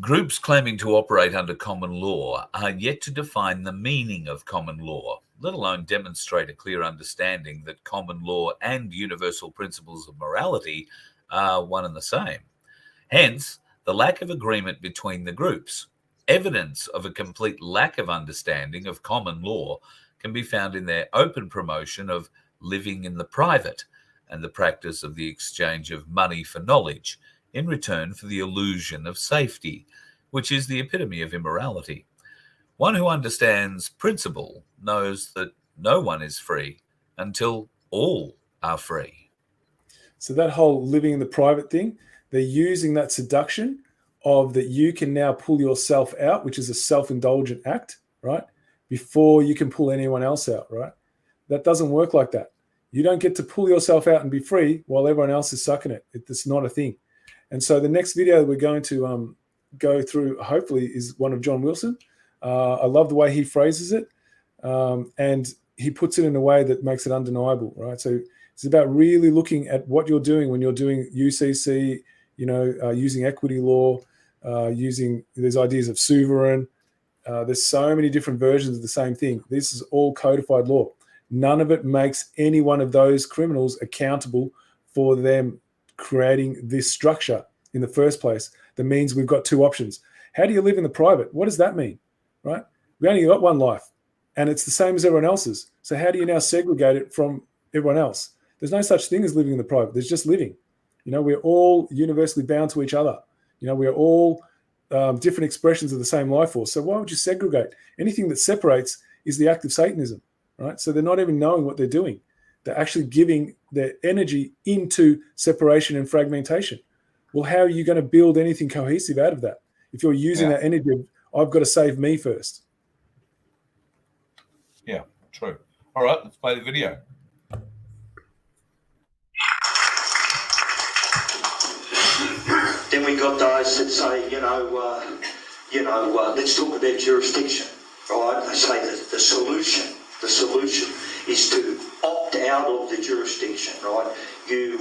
[SPEAKER 2] Groups claiming to operate under common law are yet to define the meaning of common law, let alone demonstrate a clear understanding that common law and universal principles of morality are one and the same. Hence, the lack of agreement between the groups. Evidence of a complete lack of understanding of common law can be found in their open promotion of living in the private and the practice of the exchange of money for knowledge in return for the illusion of safety, which is the epitome of immorality. One who understands principle knows that no one is free until all are free.
[SPEAKER 3] So that whole living in the private thing, they're using that seduction of that you can now pull yourself out, which is a self-indulgent act, right? Before you can pull anyone else out, right? That doesn't work like that. You don't get to pull yourself out and be free while everyone else is sucking it. It's not a thing. And so the next video we're going to go through, hopefully, is one of John Wilson. I love the way he phrases it. And he puts it in a way that makes it undeniable, right? So it's about really looking at what you're doing when you're doing UCC, using equity law, using these ideas of sovereign. There's so many different versions of the same thing. This is all codified law. None of it makes any one of those criminals accountable for them creating this structure in the first place. That means we've got two options. How do you live in the private? What does that mean, right? We only got one life, and it's the same as everyone else's. So how do you now segregate it from everyone else? There's no such thing as living in the private. There's just living. We're all universally bound to each other. We're all different expressions of the same life force. So why would you segregate? Anything that separates is the act of Satanism, right? So they're not even knowing what they're doing. They're actually giving their energy into separation and fragmentation. Well, how are you going to build anything cohesive out of that if you're using that energy of, I've got to save me first?
[SPEAKER 2] Yeah, true. All right, let's play the video.
[SPEAKER 7] Then we got those that say, let's talk about jurisdiction, right? They say that the solution is to opt out of the jurisdiction, right? Through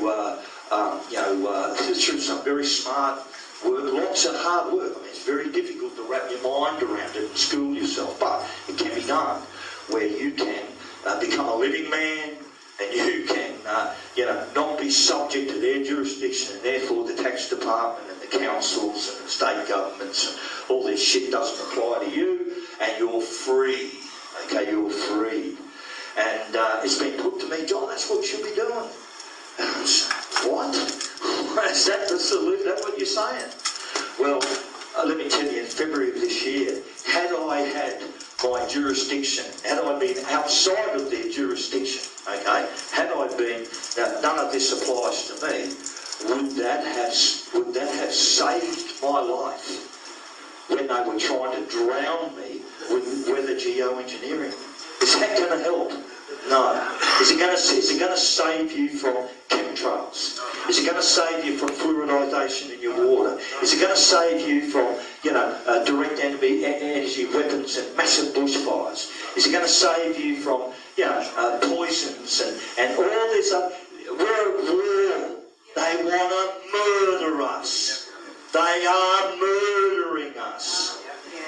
[SPEAKER 7] some very smart work, lots of hard work. It's very difficult to wrap your mind around it and school yourself, but it can be done where you can become a living man and you can, not be subject to their jurisdiction, and therefore the tax department and the councils and the state governments and all this shit doesn't apply to you, and you're free. Okay, you're free. And it's been put to me, John, that's what you should be doing. And I was what? Is that the solution? That's what you're saying? Well, let me tell you, in February of this year, had I had my jurisdiction, had I been outside of their jurisdiction, okay, had I been, none of this applies to me, would that have saved my life when they were trying to drown me with weather geoengineering? Is that going to help? No. Is it going to save you from chemtrails? Is it going to save you from fluoridisation in your water? Is it going to save you from, direct energy weapons and massive bushfires? Is it going to save you from, poisons and all this? We're at war. They want to murder us. They are murdering us.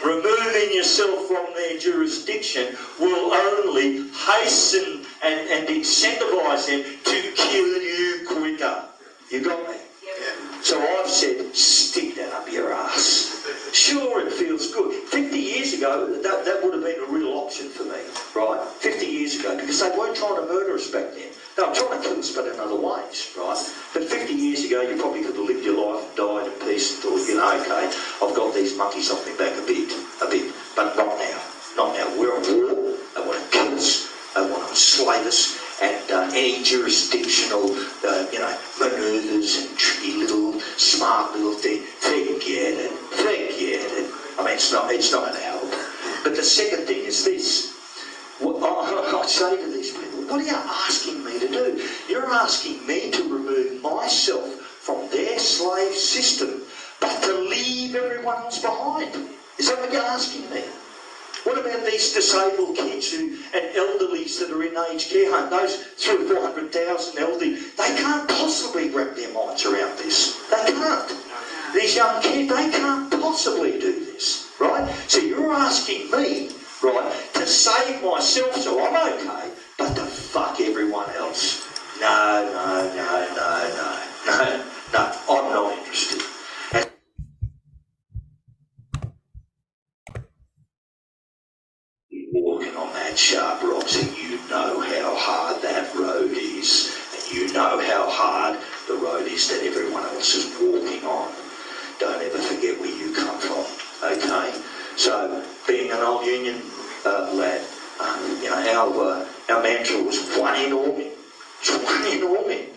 [SPEAKER 7] Removing yourself from their jurisdiction will only hasten and incentivise them to kill you quicker. You got me? Yeah. So I've said, stick that up your ass. Sure, it feels good. 50 years ago, that would have been a real option for me, right? 50 years ago, because they weren't trying to murder us back then. They were trying to kill us, but in other ways, right? But 50 years ago, you probably could have lived your life, died in peace, and thought, okay, I've got these monkeys off me back a bit, but not now. Not now. We're at war. They want to kill us. They want to enslave us. And any jurisdictional, manoeuvres and tricky little, smart little thing, forget it. I mean, it's not going to help. But the second thing is this. I say to these people, what are you asking me to do? You're asking me to remove myself from their slave system, but to leave everyone else behind. Is that what you're asking me? What about these disabled kids and elderlies that are in aged care home? Those 300,000 or 400,000 elderly, they can't possibly wrap their minds around this. They can't. These young kids, they can't possibly do this, right? So you're asking me, right, to save myself so I'm okay, but to fuck everyone else. No, I'm not interested. Walking on that sharp rocks, and you know how hard that road is, and you know how hard the road is that everyone else is walking on. Don't ever forget where you come from, okay? So, being an old union lad, our mantra was one in, all in. One in, all in,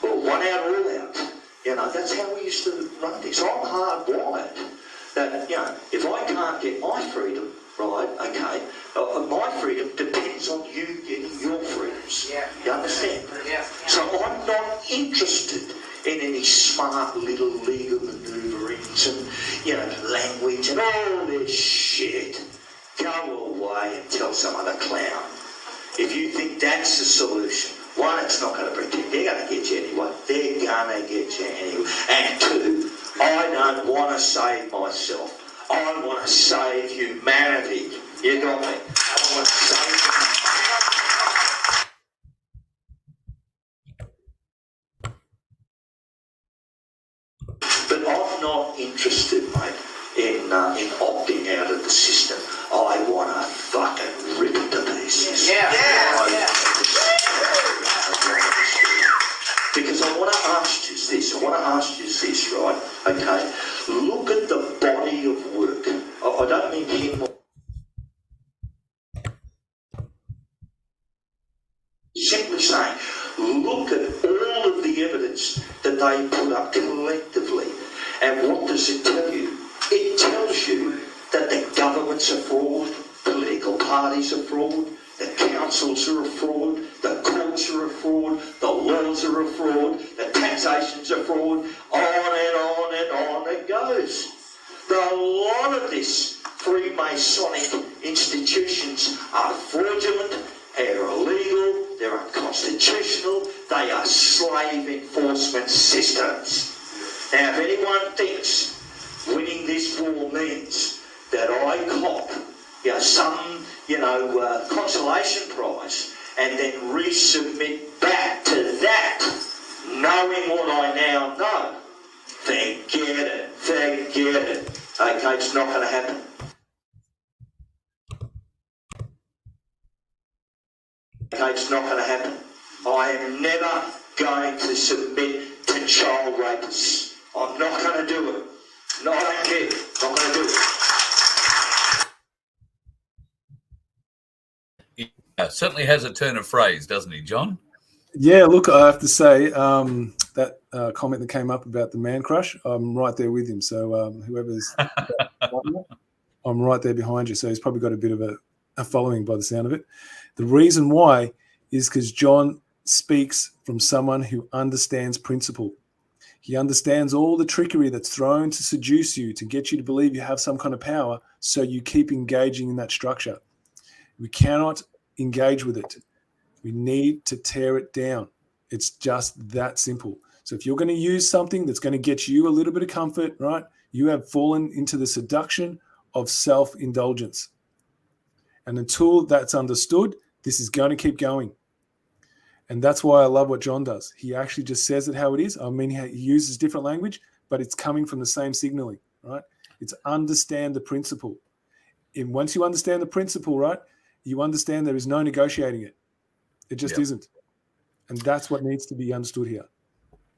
[SPEAKER 7] or one out, all out. That's how we used to run this. I'm hardwired that, if I can't get my freedom, right, okay, my freedom depends on you getting your freedoms. Yeah. You understand? Yeah. So I'm not interested in any smart little legal manoeuvrings and, language and all this shit. Go away and tell some other clown. If you think that's the solution, one, it's not going to protect. They're going to get you anyway. They're going to get you anyway. And two, I don't want to save myself. I want to save humanity. You got me? I want to save But I'm not interested, mate, in opting out of the system. I want to fucking rip it to pieces. Yeah. Because I want to ask you this, right? Okay? Look at the body of work. I don't mean him or... Simply saying, look at all of the evidence that they put up collectively. And what does it tell you? It tells you that the governments are fraud, political parties are fraud, the councils are a fraud, the courts are a fraud, the laws are a fraud, the taxations are fraud, on and on and on it goes. A lot of these Freemasonic institutions are fraudulent, they're illegal, they're unconstitutional, they are slave enforcement systems. Now, if anyone thinks winning this war means that I cop some consolation prize and then resubmit back to that, knowing what I now know, forget it. Okay, it's not going to happen. I am never going to submit to child rapists. I'm not going to do it. No, I don't care. Not going to do it.
[SPEAKER 2] Yeah, certainly has a turn of phrase, doesn't he, John?
[SPEAKER 3] Yeah, look, I have to say that comment that came up about the man crush, I'm right there with him. So whoever's, I'm right there behind you. So he's probably got a bit of a following by the sound of it. The reason why is because John speaks from someone who understands principle. He understands all the trickery that's thrown to seduce you, to get you to believe you have some kind of power, so you keep engaging in that structure. We cannot engage with it. We need to tear it down. It's just that simple. So if you're going to use something that's going to get you a little bit of comfort, right, you have fallen into the seduction of self-indulgence. And until that's understood, this is going to keep going. And that's why I love what John does. He actually just says it how it is. I mean, he uses different language, but it's coming from the same signaling, right? It's understand the principle. And once you understand the principle, right, you understand there is no negotiating it. It just isn't. And that's what needs to be understood here.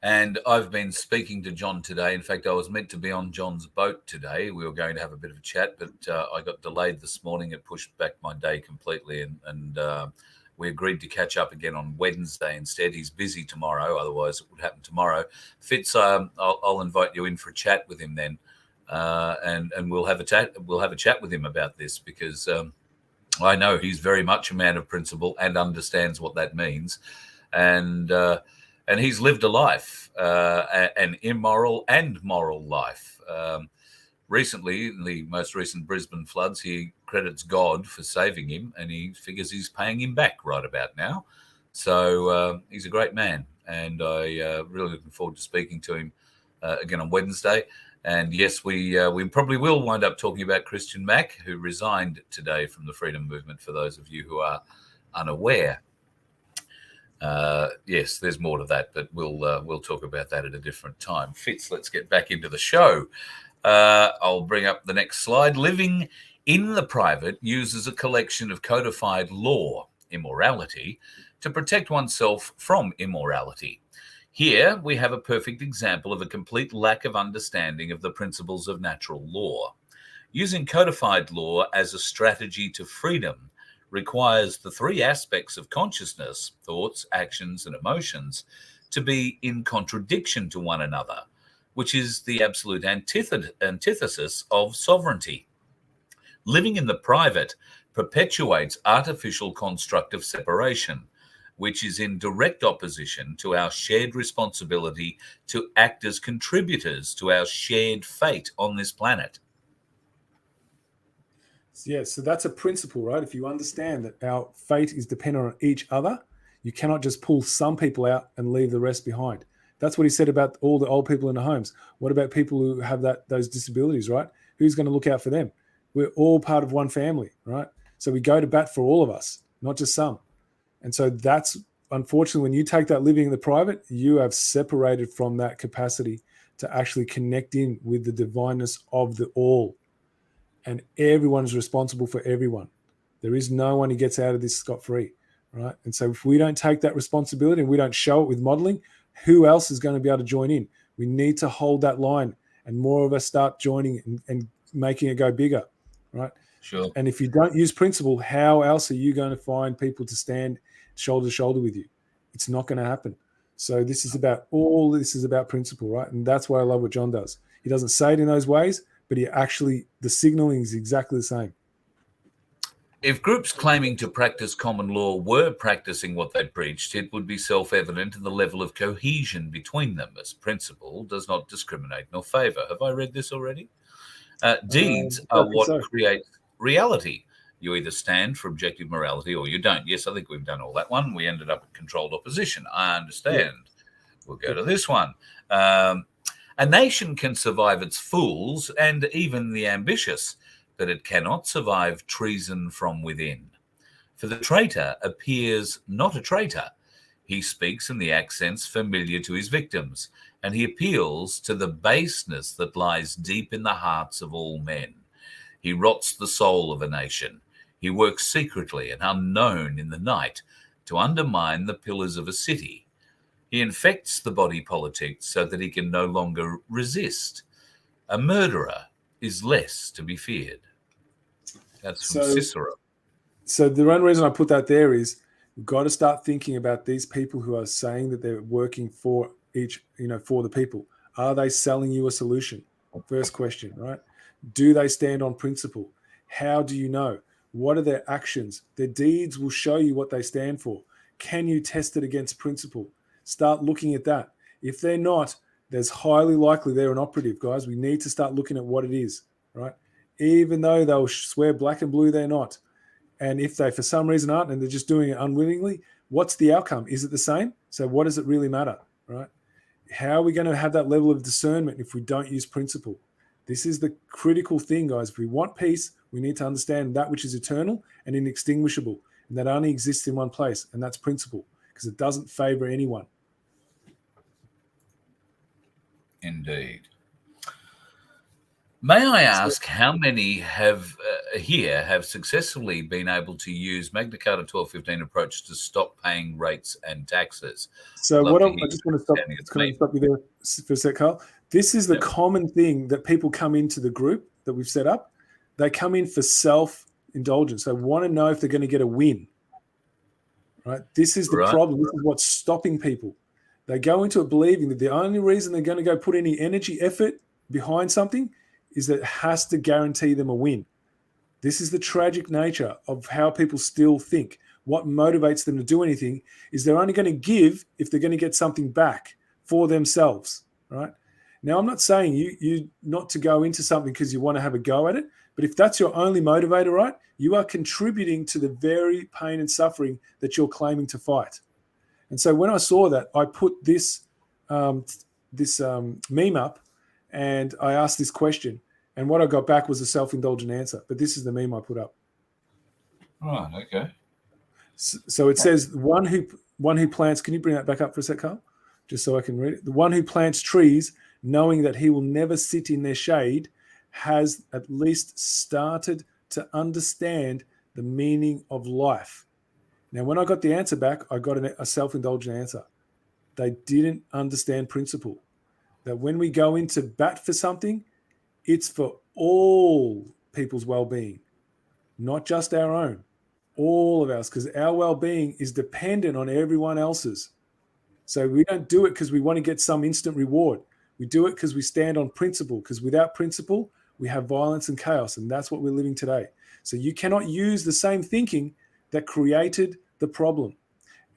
[SPEAKER 2] And I've been speaking to John today. In fact, I was meant to be on John's boat today. We were going to have a bit of a chat, but I got delayed this morning. It pushed back my day completely. And we agreed to catch up again on Wednesday instead. He's busy tomorrow. Otherwise, it would happen tomorrow. Fitz, I'll invite you in for a chat with him then. And we'll have a chat. We'll have a chat with him about this because I know he's very much a man of principle and understands what that means. And he's lived a life, an immoral and moral life. Recently, in the most recent Brisbane floods, he credits God for saving him, and he figures he's paying him back right about now. So he's a great man, and I really looking forward to speaking to him again on Wednesday. And yes, we probably will wind up talking about Christian Mack, who resigned today from the Freedom Movement, for those of you who are unaware. Yes, there's more to that, but we'll talk about that at a different time. Fitz, let's get back into the show. I'll bring up the next slide. Living in the private uses a collection of codified law, immorality, to protect oneself from immorality. Here we have a perfect example of a complete lack of understanding of the principles of natural law. Using codified law as a strategy to freedom requires the three aspects of consciousness, thoughts, actions, and emotions, to be in contradiction to one another, which is the absolute antithesis of sovereignty. Living in the private perpetuates artificial construct of separation, which is in direct opposition to our shared responsibility to act as contributors to our shared fate on this planet.
[SPEAKER 3] Yeah, so that's a principle, right? If you understand that our fate is dependent on each other, you cannot just pull some people out and leave the rest behind. That's what he said about all the old people in the homes. What about people who have those disabilities, right? Who's going to look out for them? We're all part of one family, right? So we go to bat for all of us, not just some. And so that's, unfortunately, when you take that living in the private, you have separated from that capacity to actually connect in with the divineness of the all. And everyone is responsible for everyone. There is no one who gets out of this scot-free, right? And so if we don't take that responsibility and we don't show it with modeling, who else is going to be able to join in? We need to hold that line, and more of us start joining and making it go bigger, right?
[SPEAKER 2] Sure.
[SPEAKER 3] And if you don't use principle, how else are you going to find people to stand shoulder to shoulder with you? It's not going to happen. So this is about principle, right? And that's why I love what John does. He doesn't say it in those ways, but the signaling is exactly the same.
[SPEAKER 2] If groups claiming to practice common law were practicing what they preached, it would be self-evident the level of cohesion between them, as principle does not discriminate nor favour. Have I read this already? Deeds are what create reality. You either stand for objective morality or you don't. Yes, I think we've done all that one. We ended up in controlled opposition. I understand. Yeah. We'll go to this one. A nation can survive its fools and even the ambitious, but it cannot survive treason from within. For the traitor appears not a traitor. He speaks in the accents familiar to his victims, and he appeals to the baseness that lies deep in the hearts of all men. He rots the soul of a nation. He works secretly and unknown in the night to undermine the pillars of a city. He infects the body politic so that he can no longer resist. A murderer is less to be feared. That's from Cicero.
[SPEAKER 3] So the only reason I put that there is we've got to start thinking about these people who are saying that they're working for for the people. Are they selling you a solution? First question, right? Do they stand on principle? How do you know? What are their actions? Their deeds will show you what they stand for. Can you test it against principle? Start looking at that. If they're not, there's highly likely they're an operative, guys. We need to start looking at what it is, right? Even though they'll swear black and blue, they're not. And if they, for some reason, aren't, and they're just doing it unwillingly, what's the outcome? Is it the same? So what does it really matter, right? How are we going to have that level of discernment if we don't use principle? This is the critical thing, guys. If we want peace, we need to understand that which is eternal and inextinguishable, and that only exists in one place, and that's principle, because it doesn't favor anyone.
[SPEAKER 2] Indeed. May I ask how many have successfully been able to use Magna Carta 1215 approach to stop paying rates and taxes?
[SPEAKER 3] So what I just want to stop. Can I stop you there for a sec, Carl? This is the common thing that people come into the group that we've set up. They come in for self-indulgence. They want to know if they're going to get a win. Right? This is the problem. This is what's stopping people. They go into it believing that the only reason they're going to go put any energy, effort behind something is that it has to guarantee them a win. This is the tragic nature of how people still think. What motivates them to do anything is they're only going to give if they're going to get something back for themselves, right? Now, I'm not saying you not to go into something because you want to have a go at it, but if that's your only motivator, right, you are contributing to the very pain and suffering that you're claiming to fight. And so when I saw that, I put this meme up and I asked this question. And what I got back was a self-indulgent answer. But this is the meme I put up.
[SPEAKER 2] Right, okay.
[SPEAKER 3] So it says, one who plants, can you bring that back up for a sec, Carl? Just so I can read it. The one who plants trees, knowing that he will never sit in their shade, has at least started to understand the meaning of life. Now, when I got the answer back, I got a self-indulgent answer. They didn't understand principle. That when we go into bat for something, it's for all people's well-being, not just our own, all of ours, because our well-being is dependent on everyone else's. So we don't do it because we want to get some instant reward. We do it because we stand on principle, because without principle, we have violence and chaos, and that's what we're living today. So you cannot use the same thinking that created the problem.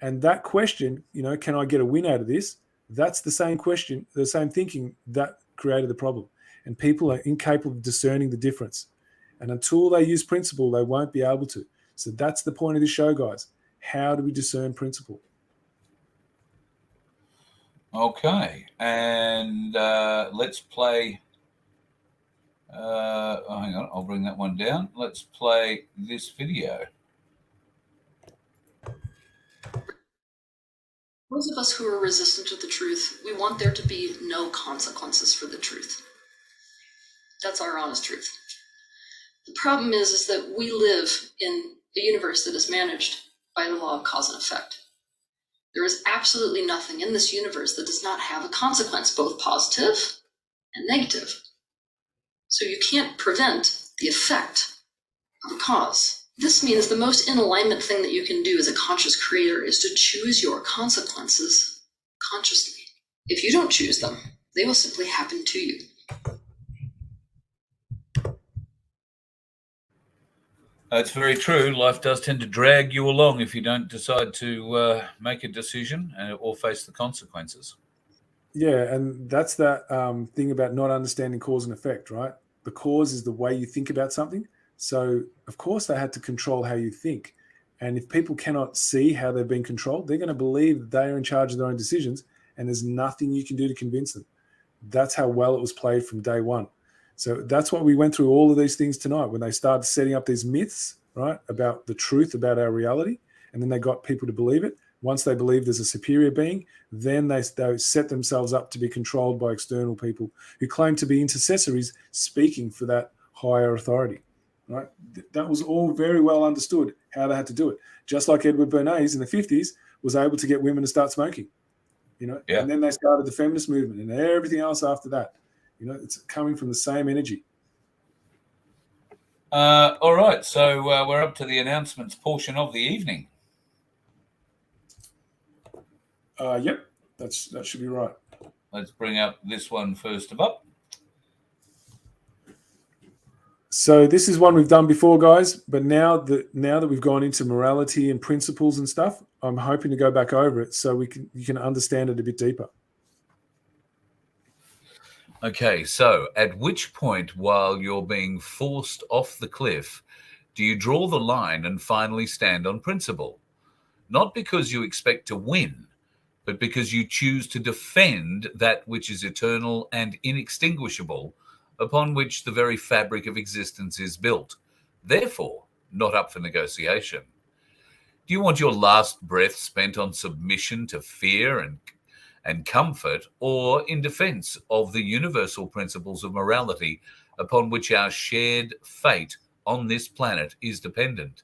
[SPEAKER 3] And that question, can I get a win out of this? That's the same question, the same thinking that created the problem. And people are incapable of discerning the difference. And until they use principle, they won't be able to. So that's the point of this show, guys. How do we discern principle?
[SPEAKER 2] Okay. And let's play. Hang on, I'll bring that one down. Let's play this video.
[SPEAKER 4] Those of us who are resistant to the truth, we want there to be no consequences for the truth. That's our honest truth. The problem is that we live in a universe that is managed by the law of cause and effect. There is absolutely nothing in this universe that does not have a consequence, both positive and negative. So you can't prevent the effect of a cause. This means the most in alignment thing that you can do as a conscious creator is to choose your consequences consciously. If you don't choose them, they will simply happen to you.
[SPEAKER 2] It's very true. Life does tend to drag you along if you don't decide to make a decision or face the consequences.
[SPEAKER 3] Yeah, and that's that thing about not understanding cause and effect, right? The cause is the way you think about something. So, of course, they had to control how you think. And if people cannot see how they're being controlled, they're going to believe that they are in charge of their own decisions, and there's nothing you can do to convince them. That's how well it was played from day one. So that's why we went through all of these things tonight when they started setting up these myths, right, about the truth about our reality, and then they got people to believe it. Once they believe there's a superior being, then they set themselves up to be controlled by external people who claim to be intercessories speaking for that higher authority. right? That was all very well understood how they had to do it. Just like Edward Bernays in the 50s was able to get women to start smoking,
[SPEAKER 2] Yeah.
[SPEAKER 3] and then they started the feminist movement and everything else after that. It's coming from the same energy.
[SPEAKER 2] All right, so we're up to the announcements portion of the evening.
[SPEAKER 3] Yep, that should be right.
[SPEAKER 2] Let's bring up this one first up.
[SPEAKER 3] So this is one we've done before, guys, but now that we've gone into morality and principles and stuff, I'm hoping to go back over it so you can understand it a bit deeper.
[SPEAKER 2] Okay, so at which point while you're being forced off the cliff do you draw the line and finally stand on principle? Not because you expect to win, but because you choose to defend that which is eternal and inextinguishable, upon which the very fabric of existence is built, therefore not up for negotiation. Do you want your last breath spent on submission to fear and comfort, or in defense of the universal principles of morality upon which our shared fate on this planet is dependent?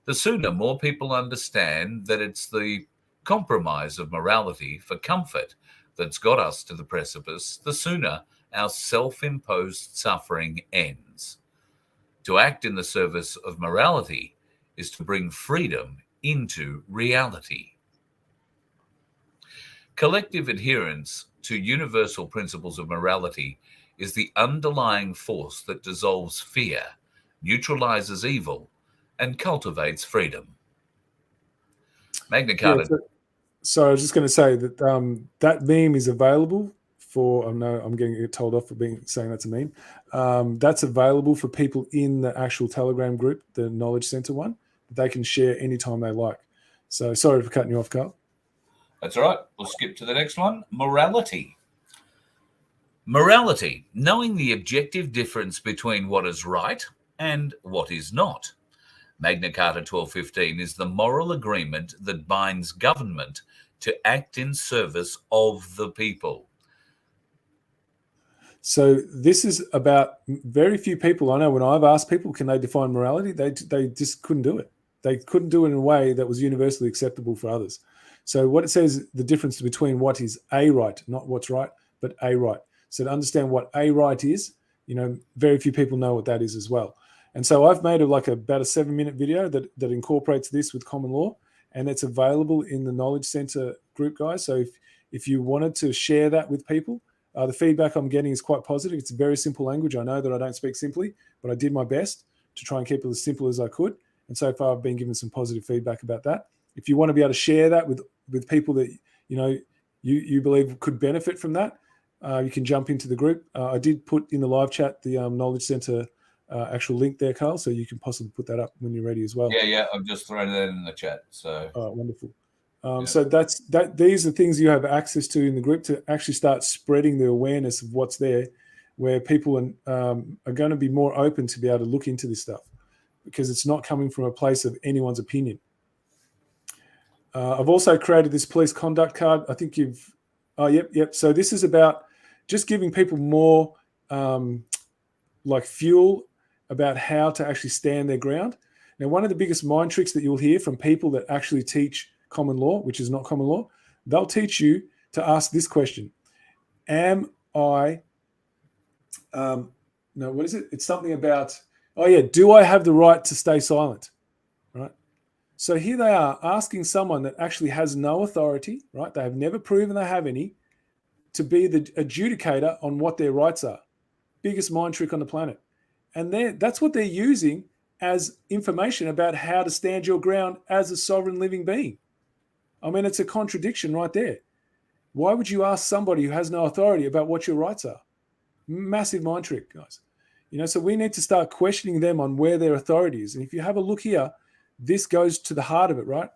[SPEAKER 2] The sooner more people understand that it's the compromise of morality for comfort that's got us to the precipice, the sooner our self-imposed suffering ends. To act in the service of morality is to bring freedom into reality. Collective adherence to universal principles of morality is the underlying force that dissolves fear, neutralizes evil, and cultivates freedom. Magna Carta.
[SPEAKER 3] Yeah, so I was just going to say that that meme is available for. I know I'm getting told off for saying that's a meme. That's available for people in the actual Telegram group, the Knowledge Center one. They can share anytime they like. So sorry for cutting you off, Carl.
[SPEAKER 2] That's all right. We'll skip to the next one. Morality. Morality, knowing the objective difference between what is right and what is not. Magna Carta 1215 is the moral agreement that binds government to act in service of the people.
[SPEAKER 3] So this is about very few people. I know when I've asked people, can they define morality? They just couldn't do it. They couldn't do it in a way that was universally acceptable for others. So what it says, the difference between what is a right, not what's right, but a right. So to understand what a right is, very few people know what that is as well. And so I've made about a 7-minute video that incorporates this with common law, and it's available in the Knowledge Center group, guys. So if you wanted to share that with people, the feedback I'm getting is quite positive. It's a very simple language. I know that I don't speak simply, but I did my best to try and keep it as simple as I could. And so far, I've been given some positive feedback about that. If you want to be able to share that with people that you believe could benefit from that, you can jump into the group. I did put in the live chat the Knowledge Center actual link there, Carl, so you can possibly put that up when you're ready as well.
[SPEAKER 2] Yeah, I've just thrown that in the chat. So
[SPEAKER 3] wonderful. So these are things you have access to in the group to actually start spreading the awareness of what's there, where people are going to be more open to be able to look into this stuff, because it's not coming from a place of anyone's opinion. I've also created this police conduct card. I think you've... Oh, yep. So this is about just giving people more fuel about how to actually stand their ground. Now, one of the biggest mind tricks that you'll hear from people that actually teach common law, which is not common law, they'll teach you to ask this question. Am I... no, what is it? It's something about... do I have the right to stay silent? Right? So here they are asking someone that actually has no authority, right? They have never proven they have any, to be the adjudicator on what their rights are. Biggest mind trick on the planet. And that's what they're using as information about how to stand your ground as a sovereign living being. I mean, it's a contradiction right there. Why would you ask somebody who has no authority about what your rights are? Massive mind trick, guys. So we need to start questioning them on where their authority is. And if you have a look here, this goes to the heart of it, right?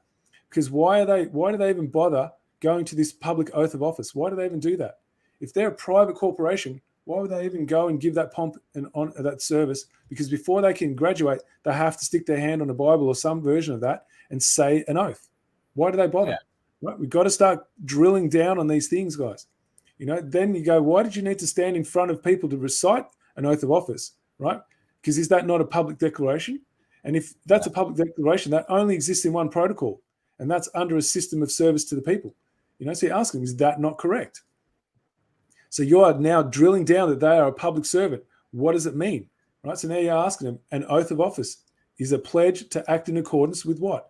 [SPEAKER 3] Because why do they even bother going to this public oath of office? Why do they even do that? If they're a private corporation, why would they even go and give that pomp and on that service? Because before they can graduate, they have to stick their hand on a Bible or some version of that and say an oath. Why do they bother? Yeah. Right? We've got to start drilling down on these things, guys. Then you go, why did you need to stand in front of people to recite an oath of office, right? Because is that not a public declaration? And if that's a public declaration, that only exists in one protocol, and that's under a system of service to the people. So you ask them, is that not correct? So you are now drilling down that they are a public servant. What does it mean? Right? So now you're asking them, an oath of office is a pledge to act in accordance with what?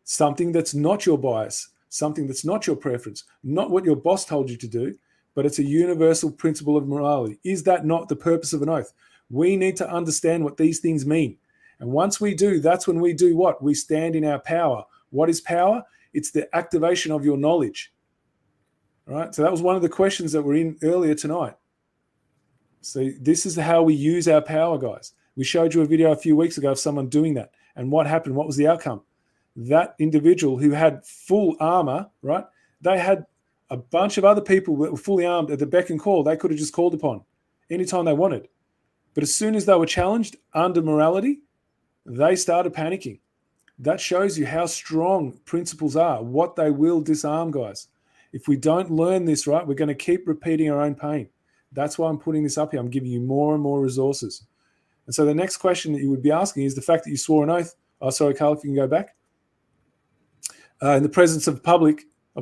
[SPEAKER 3] Something that's not your bias, something that's not your preference, not what your boss told you to do, but it's a universal principle of morality. Is that not the purpose of an oath? We need to understand what these things mean. And once we do, that's when we do what? We stand in our power. What is power? It's the activation of your knowledge. All right. So that was one of the questions that were in earlier tonight. So this is how we use our power, guys. We showed you a video a few weeks ago of someone doing that. And what happened? What was the outcome? That individual who had full armor, right? They had a bunch of other people that were fully armed at the beck and call. They could have just called upon anytime they wanted. But as soon as they were challenged under morality, they started panicking. That shows you how strong principles are, what they will disarm, guys. If we don't learn this, right, we're going to keep repeating our own pain. That's why I'm putting this up here. I'm giving you more and more resources. And so the next question that you would be asking is the fact that you swore an oath. Oh, sorry, Carl, if you can go back. In the presence of the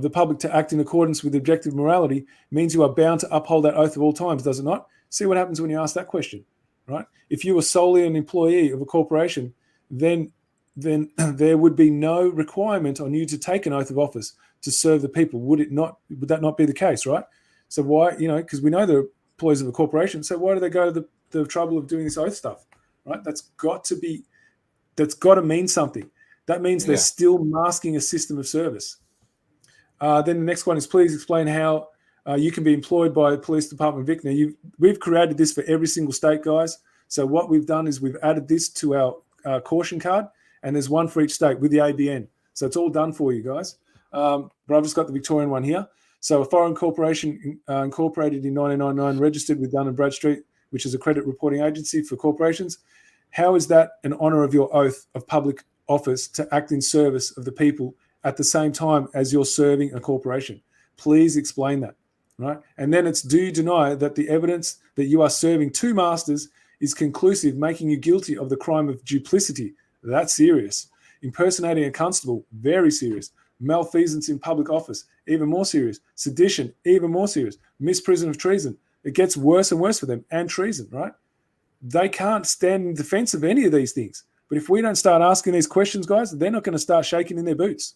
[SPEAKER 3] public to act in accordance with objective morality means you are bound to uphold that oath at all times, does it not? See what happens when you ask that question, right? If you were solely an employee of a corporation, then there would be no requirement on you to take an oath of office to serve the people. Would that not be the case, right? So why, because we know they're employees of a corporation, so why do they go to the trouble of doing this oath stuff, right? That's got to mean something. That means they're still masking a system of service. Then the next one is, please explain how you can be employed by the police department, Vicna. We've created this for every single state, guys. So what we've done is we've added this to our caution card, and there's one for each state with the ABN. So it's all done for you guys. But I've just got the Victorian one here. So a foreign corporation incorporated in 1999, registered with Dun & Bradstreet, which is a credit reporting agency for corporations. How is that an honour of your oath of public office to act in service of the people at the same time as you're serving a corporation? Please explain that, right? And then it's, do you deny that the evidence that you are serving two masters is conclusive, making you guilty of the crime of duplicity? That's serious. Impersonating a constable, very serious. Malfeasance in public office, even more serious. Sedition, even more serious. Misprision of treason. It gets worse and worse for them, and treason, right? They can't stand in defense of any of these things. But if we don't start asking these questions, guys, they're not going to start shaking in their boots.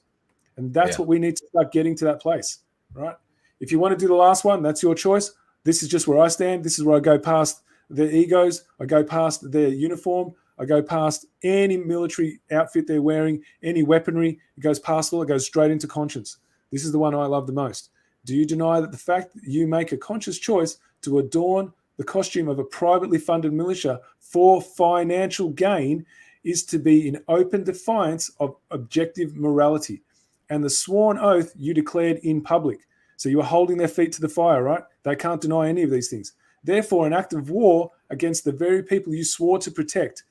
[SPEAKER 3] And that's what we need to start getting to that place, right? If you want to do the last one, that's your choice. This is just where I stand. This is where I go past their egos. I go past their uniform. I go past any military outfit they're wearing, any weaponry. It goes past all. It goes straight into conscience. This is the one I love the most. Do you deny that the fact that you make a conscious choice to adorn the costume of a privately funded militia for financial gain is to be in open defiance of objective morality and the sworn oath you declared in public? So you are holding their feet to the fire, right? They can't deny any of these things. Therefore, an act of war against the very people you swore to protect,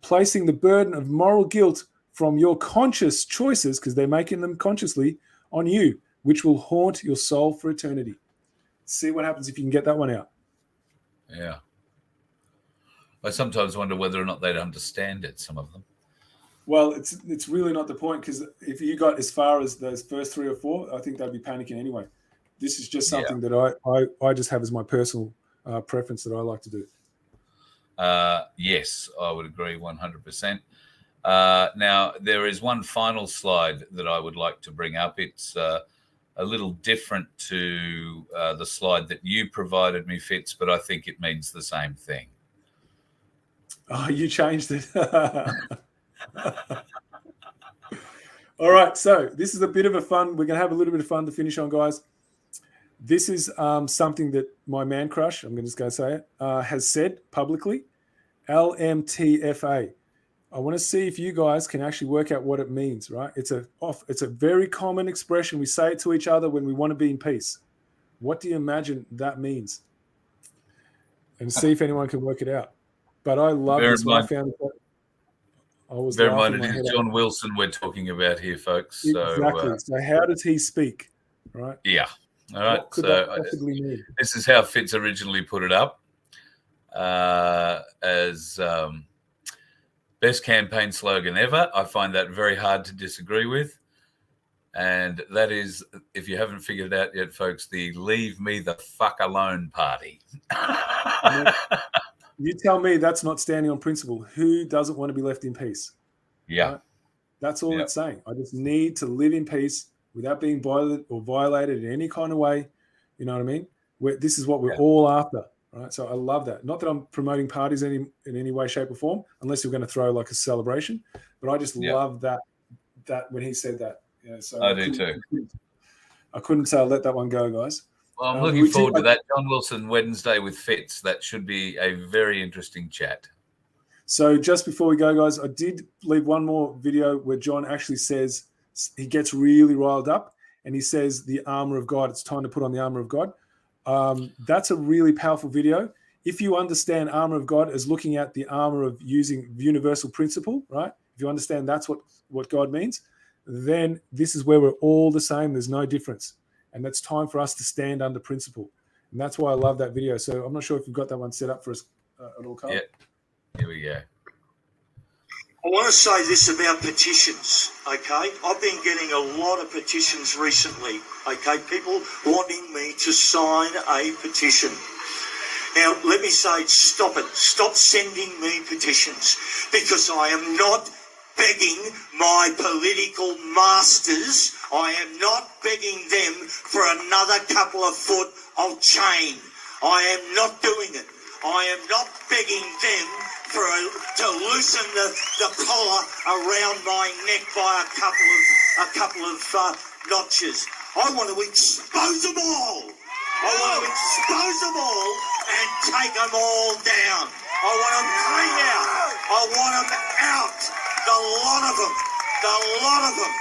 [SPEAKER 3] placing the burden of moral guilt from your conscious choices, because they're making them consciously, on you, which will haunt your soul for eternity. See what happens if you can get that one out.
[SPEAKER 2] Yeah. I sometimes wonder whether or not they'd understand it, some of them.
[SPEAKER 3] Well, it's really not the point, because if you got as far as those first three or four, I think they'd be panicking anyway. This is just something that I just have as my personal preference that I like to do.
[SPEAKER 2] Yes, I would agree 100%. Now, there is one final slide that I would like to bring up. It's a little different to the slide that you provided me, Fitz, but I think it means the same thing.
[SPEAKER 3] Oh, you changed it. All right, so this is a bit of a fun. We're going to have a little bit of fun to finish on, guys. This is something that my man crush, I'm just going to say it, has said publicly. LMTFA. I want to see if you guys can actually work out what it means, right? It's a very common expression. We say it to each other when we want to be in peace. What do you imagine that means? And see if anyone can work it out. But I love this one. I found it. I was
[SPEAKER 2] bear in mind, it is John Wilson we're talking about here, folks.
[SPEAKER 3] Exactly. So how does he speak, right?
[SPEAKER 2] Yeah. All right.
[SPEAKER 3] What could that possibly mean?
[SPEAKER 2] This is how Fitz originally put it up. as best campaign slogan ever. I find that very hard to disagree with. And that is, if you haven't figured it out yet, folks, the Leave Me the Fuck Alone party.
[SPEAKER 3] You tell me that's not standing on principle. Who doesn't want to be left in peace?
[SPEAKER 2] Yeah.
[SPEAKER 3] Right? That's all it's saying. I just need to live in peace without being violated in any kind of way. You know what I mean? This is what we're all after. Right. So I love that. Not that I'm promoting parties in any way, shape, or form, unless you're going to throw like a celebration. But I just love that when he said that. Yeah, so
[SPEAKER 2] I do too.
[SPEAKER 3] I couldn't let that one go, guys.
[SPEAKER 2] Well, I'm looking forward to that John Wilson Wednesday with Fitz. That should be a very interesting chat.
[SPEAKER 3] So just before we go, guys, I did leave one more video where John actually says he gets really riled up and he says the armor of God. It's time to put on the armor of God. That's a really powerful video. If you understand armor of God as looking at the armor of using universal principle, right? If you understand that's what God means, then this is where we're all the same. There's no difference. And that's time for us to stand under principle. And that's why I love that video. So I'm not sure if you've got that one set up for us at all, Carl.
[SPEAKER 2] Yeah, here we go.
[SPEAKER 7] I want to say this about petitions, okay? I've been getting a lot of petitions recently, okay? People wanting me to sign a petition. Now, let me say, stop it. Stop sending me petitions, because I am not begging my political masters. I am not begging them for another couple of foot of chain. I am not doing it. I am not begging them to loosen the collar around my neck by a couple of notches. I want to expose them all. I want to expose them all and take them all down. I want them clean out. I want them out. The lot of them. The lot of them.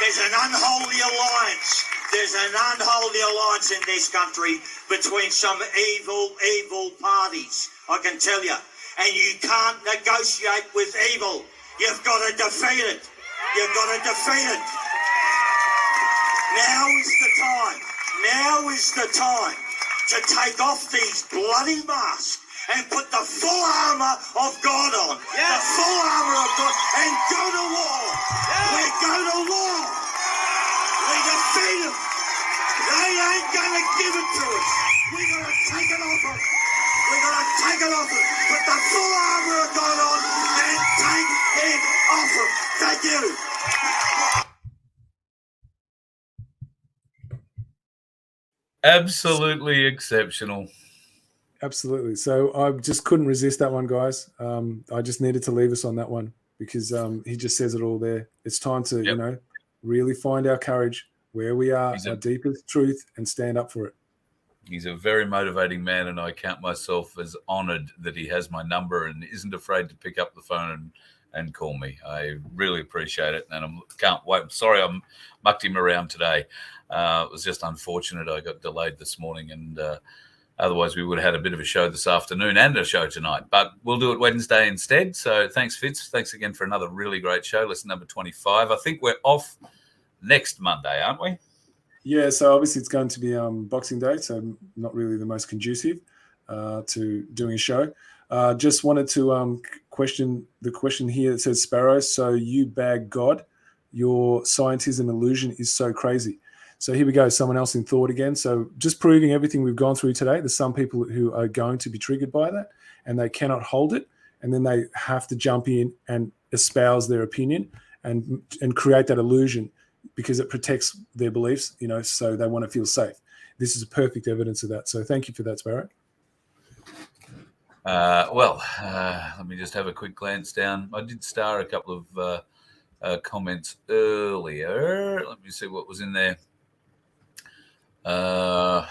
[SPEAKER 7] There's an unholy alliance. There's an unholy alliance in this country between some evil parties, I can tell you. And you can't negotiate with evil. You've got to defeat it. You've got to defeat it. Now is the time. Now is the time to take off these bloody masks and put the full armour of God on. Yes. The full armour of God, and go to war. Yes. We go to war. We defeat them. They ain't going to give it to us. We're going to take it off them. We're going to take it off them. Put the full armour of God on and take it off them. Thank you.
[SPEAKER 2] Absolutely exceptional.
[SPEAKER 3] Absolutely. So I just couldn't resist that one, guys. I just needed to leave us on that one because he just says it all there. It's time to, really find our courage where we are, our deepest truth, and stand up for it.
[SPEAKER 2] He's a very motivating man, and I count myself as honoured that he has my number and isn't afraid to pick up the phone and call me. I really appreciate it, and I can't wait. I'm sorry I mucked him around today. It was just unfortunate. I got delayed this morning, and otherwise we would have had a bit of a show this afternoon and a show tonight. But we'll do it Wednesday instead. So thanks, Fitz. Thanks again for another really great show. Lesson number 25. I think we're off next Monday, aren't we?
[SPEAKER 3] Yeah, so obviously it's going to be Boxing Day, so not really the most conducive to doing a show. Just wanted to question the question here that says, Sparrow, so you bag God, your scientism illusion is so crazy. So here we go, someone else in thought again. So just proving everything we've gone through today, there's some people who are going to be triggered by that and they cannot hold it, and then they have to jump in and espouse their opinion and create that illusion because it protects their beliefs, so they want to feel safe. This is perfect evidence of that. So thank you for that, Sparrow.
[SPEAKER 2] Let me just have a quick glance down. I did star a couple of comments earlier. Let me see what was in there. No,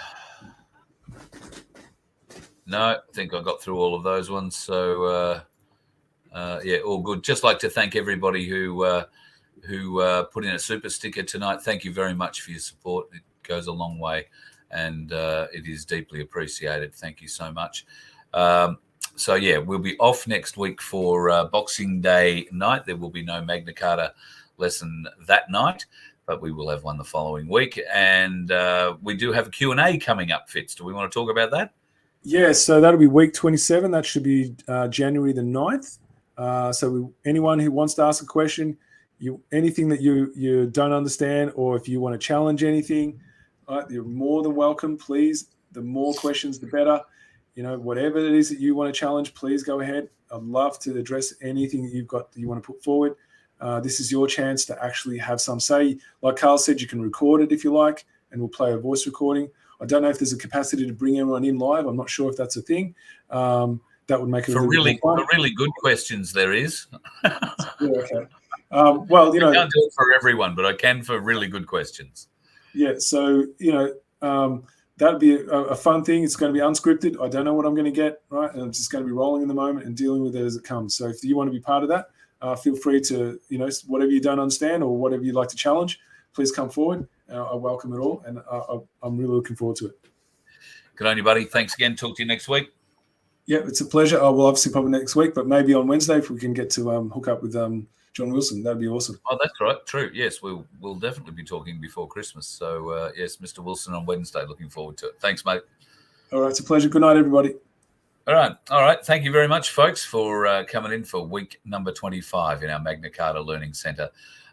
[SPEAKER 2] I think I got through all of those ones. So, all good. Just like to thank everybody who put in a super sticker tonight. Thank you very much for your support. It goes a long way, and it is deeply appreciated. Thank you so much. We'll be off next week for Boxing Day night. There will be no Magna Carta lesson that night, but we will have one the following week. And we do have a Q&A coming up, Fitz. Do we want to talk about that?
[SPEAKER 3] Yeah, so that'll be week 27. That should be January the 9th. Anyone who wants to ask a question, anything that you don't understand, or if you want to challenge anything, you're more than welcome. Please, the more questions, the better. Whatever it is that you want to challenge, please go ahead. I'd love to address anything that you've got that you want to put forward. This is your chance to actually have some say. Like Carl said, you can record it if you like, and we'll play a voice recording. I don't know if there's a capacity to bring everyone in live. I'm not sure if that's a thing. That would make it
[SPEAKER 2] for really good questions. There is.
[SPEAKER 3] Yeah, okay. Well,
[SPEAKER 2] I can't do it for everyone, but I can for really good questions.
[SPEAKER 3] Yeah. So that'd be a fun thing. It's going to be unscripted. I don't know what I'm going to get, right? And I'm just going to be rolling in the moment and dealing with it as it comes. So if you want to be part of that, feel free to, whatever you don't understand or whatever you'd like to challenge, please come forward. I welcome it all, and I'm really looking forward to it.
[SPEAKER 2] Good on you, buddy. Thanks again. Talk to you next week.
[SPEAKER 3] Yeah, it's a pleasure. I will obviously probably next week, but maybe on Wednesday if we can get to hook up with John Wilson, that'd be awesome.
[SPEAKER 2] Oh, that's right. True. Yes, we'll definitely be talking before Christmas. So, yes, Mr. Wilson on Wednesday. Looking forward to it. Thanks, mate.
[SPEAKER 3] All right. It's a pleasure. Good night, everybody.
[SPEAKER 2] All right. Thank you very much, folks, for coming in for week number 25 in our Magna Carta Learning Centre.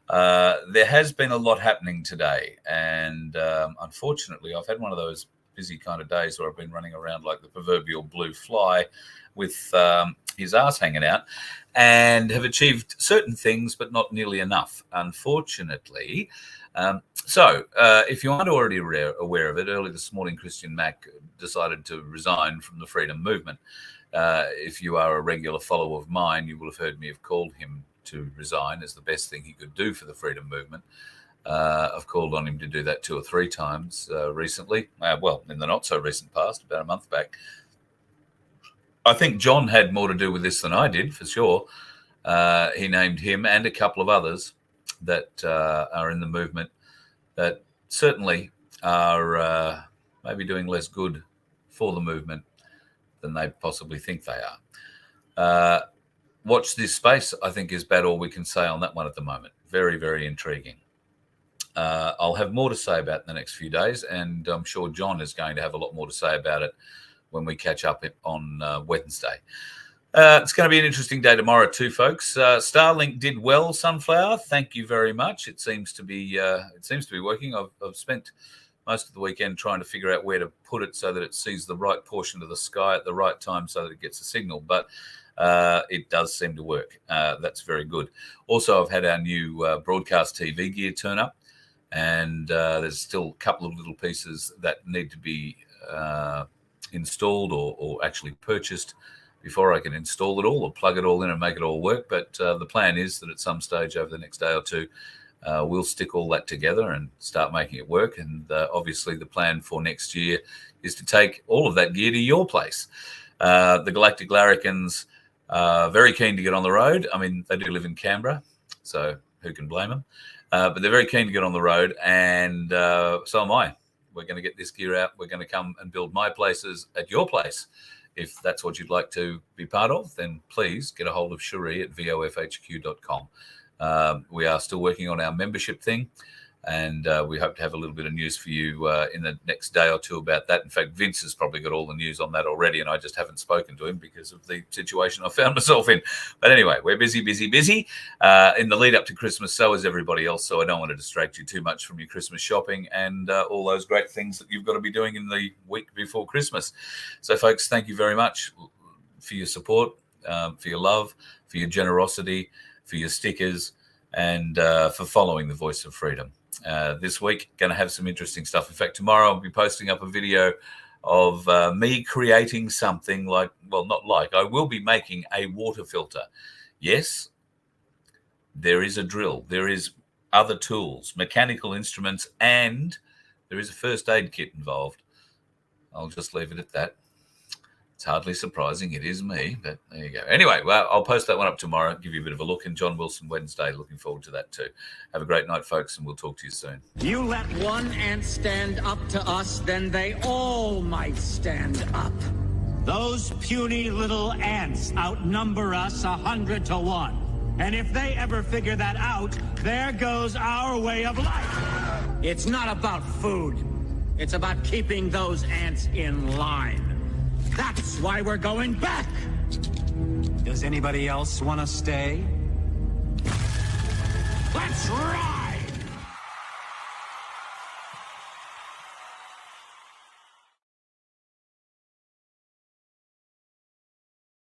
[SPEAKER 2] There has been a lot happening today, and unfortunately, I've had one of those busy kind of days where I've been running around like the proverbial blue fly with his ass hanging out, and have achieved certain things, but not nearly enough, unfortunately. So if you aren't already aware of it, early this morning, Christian Mack decided to resign from the Freedom Movement. If you are a regular follower of mine, you will have heard me have called him to resign as the best thing he could do for the Freedom Movement. I've called on him to do that 2 or 3 times recently. Well, in the not so recent past, about a month back. I think John had more to do with this than I did, for sure. He named him and a couple of others that are in the movement that certainly are maybe doing less good for the movement than they possibly think they are. Watch this space, I think, is about all we can say on that one at the moment. Very, very intriguing. I'll have more to say about it in the next few days, and I'm sure John is going to have a lot more to say about it when we catch up on Wednesday. It's going to be an interesting day tomorrow too, folks. Starlink did well, Sunflower. Thank you very much. It seems to be working. I've spent most of the weekend trying to figure out where to put it so that it sees the right portion of the sky at the right time so that it gets a signal. But it does seem to work. That's very good. Also, I've had our new broadcast TV gear turn up, and there's still a couple of little pieces that need to be installed or actually purchased before I can install it all or plug it all in and make it all work. But the plan is that at some stage over the next day or two, we'll stick all that together and start making it work. And obviously the plan for next year is to take all of that gear to your place. The Galactic Larrikins are very keen to get on the road. I mean, they do live in Canberra, so who can blame them? But they're very keen to get on the road, and so am I. We're going to get this gear out. We're going to come and build my places at your place. If that's what you'd like to be part of, then please get a hold of Cherie at vofhq.com. We are still working on our membership thing, and we hope to have a little bit of news for you in the next day or two about that. In fact, Vince has probably got all the news on that already, and I just haven't spoken to him because of the situation I found myself in. But anyway, we're busy in the lead up to Christmas. So is everybody else. So I don't want to distract you too much from your Christmas shopping and all those great things that you've got to be doing in the week before Christmas. So, folks, thank you very much for your support, for your love, for your generosity, for your stickers, and for following the Voice of Freedom. This week, going to have some interesting stuff. In fact, tomorrow I'll be posting up a video of me creating something I will be making a water filter. Yes, there is a drill. There is other tools, mechanical instruments, and there is a first aid kit involved. I'll just leave it at that. It's hardly surprising. It is me, but there you go. Anyway, well, I'll post that one up tomorrow, give you a bit of a look, and John Wilson Wednesday. Looking forward to that too. Have a great night, folks, and we'll talk to you soon.
[SPEAKER 8] You let one ant stand up to us, then they all might stand up. Those puny little ants outnumber us 100 to 1. And if they ever figure that out, there goes our way of life. It's not about food. It's about keeping those ants in line. That's why we're going back. Does anybody else want to stay? Let's rock!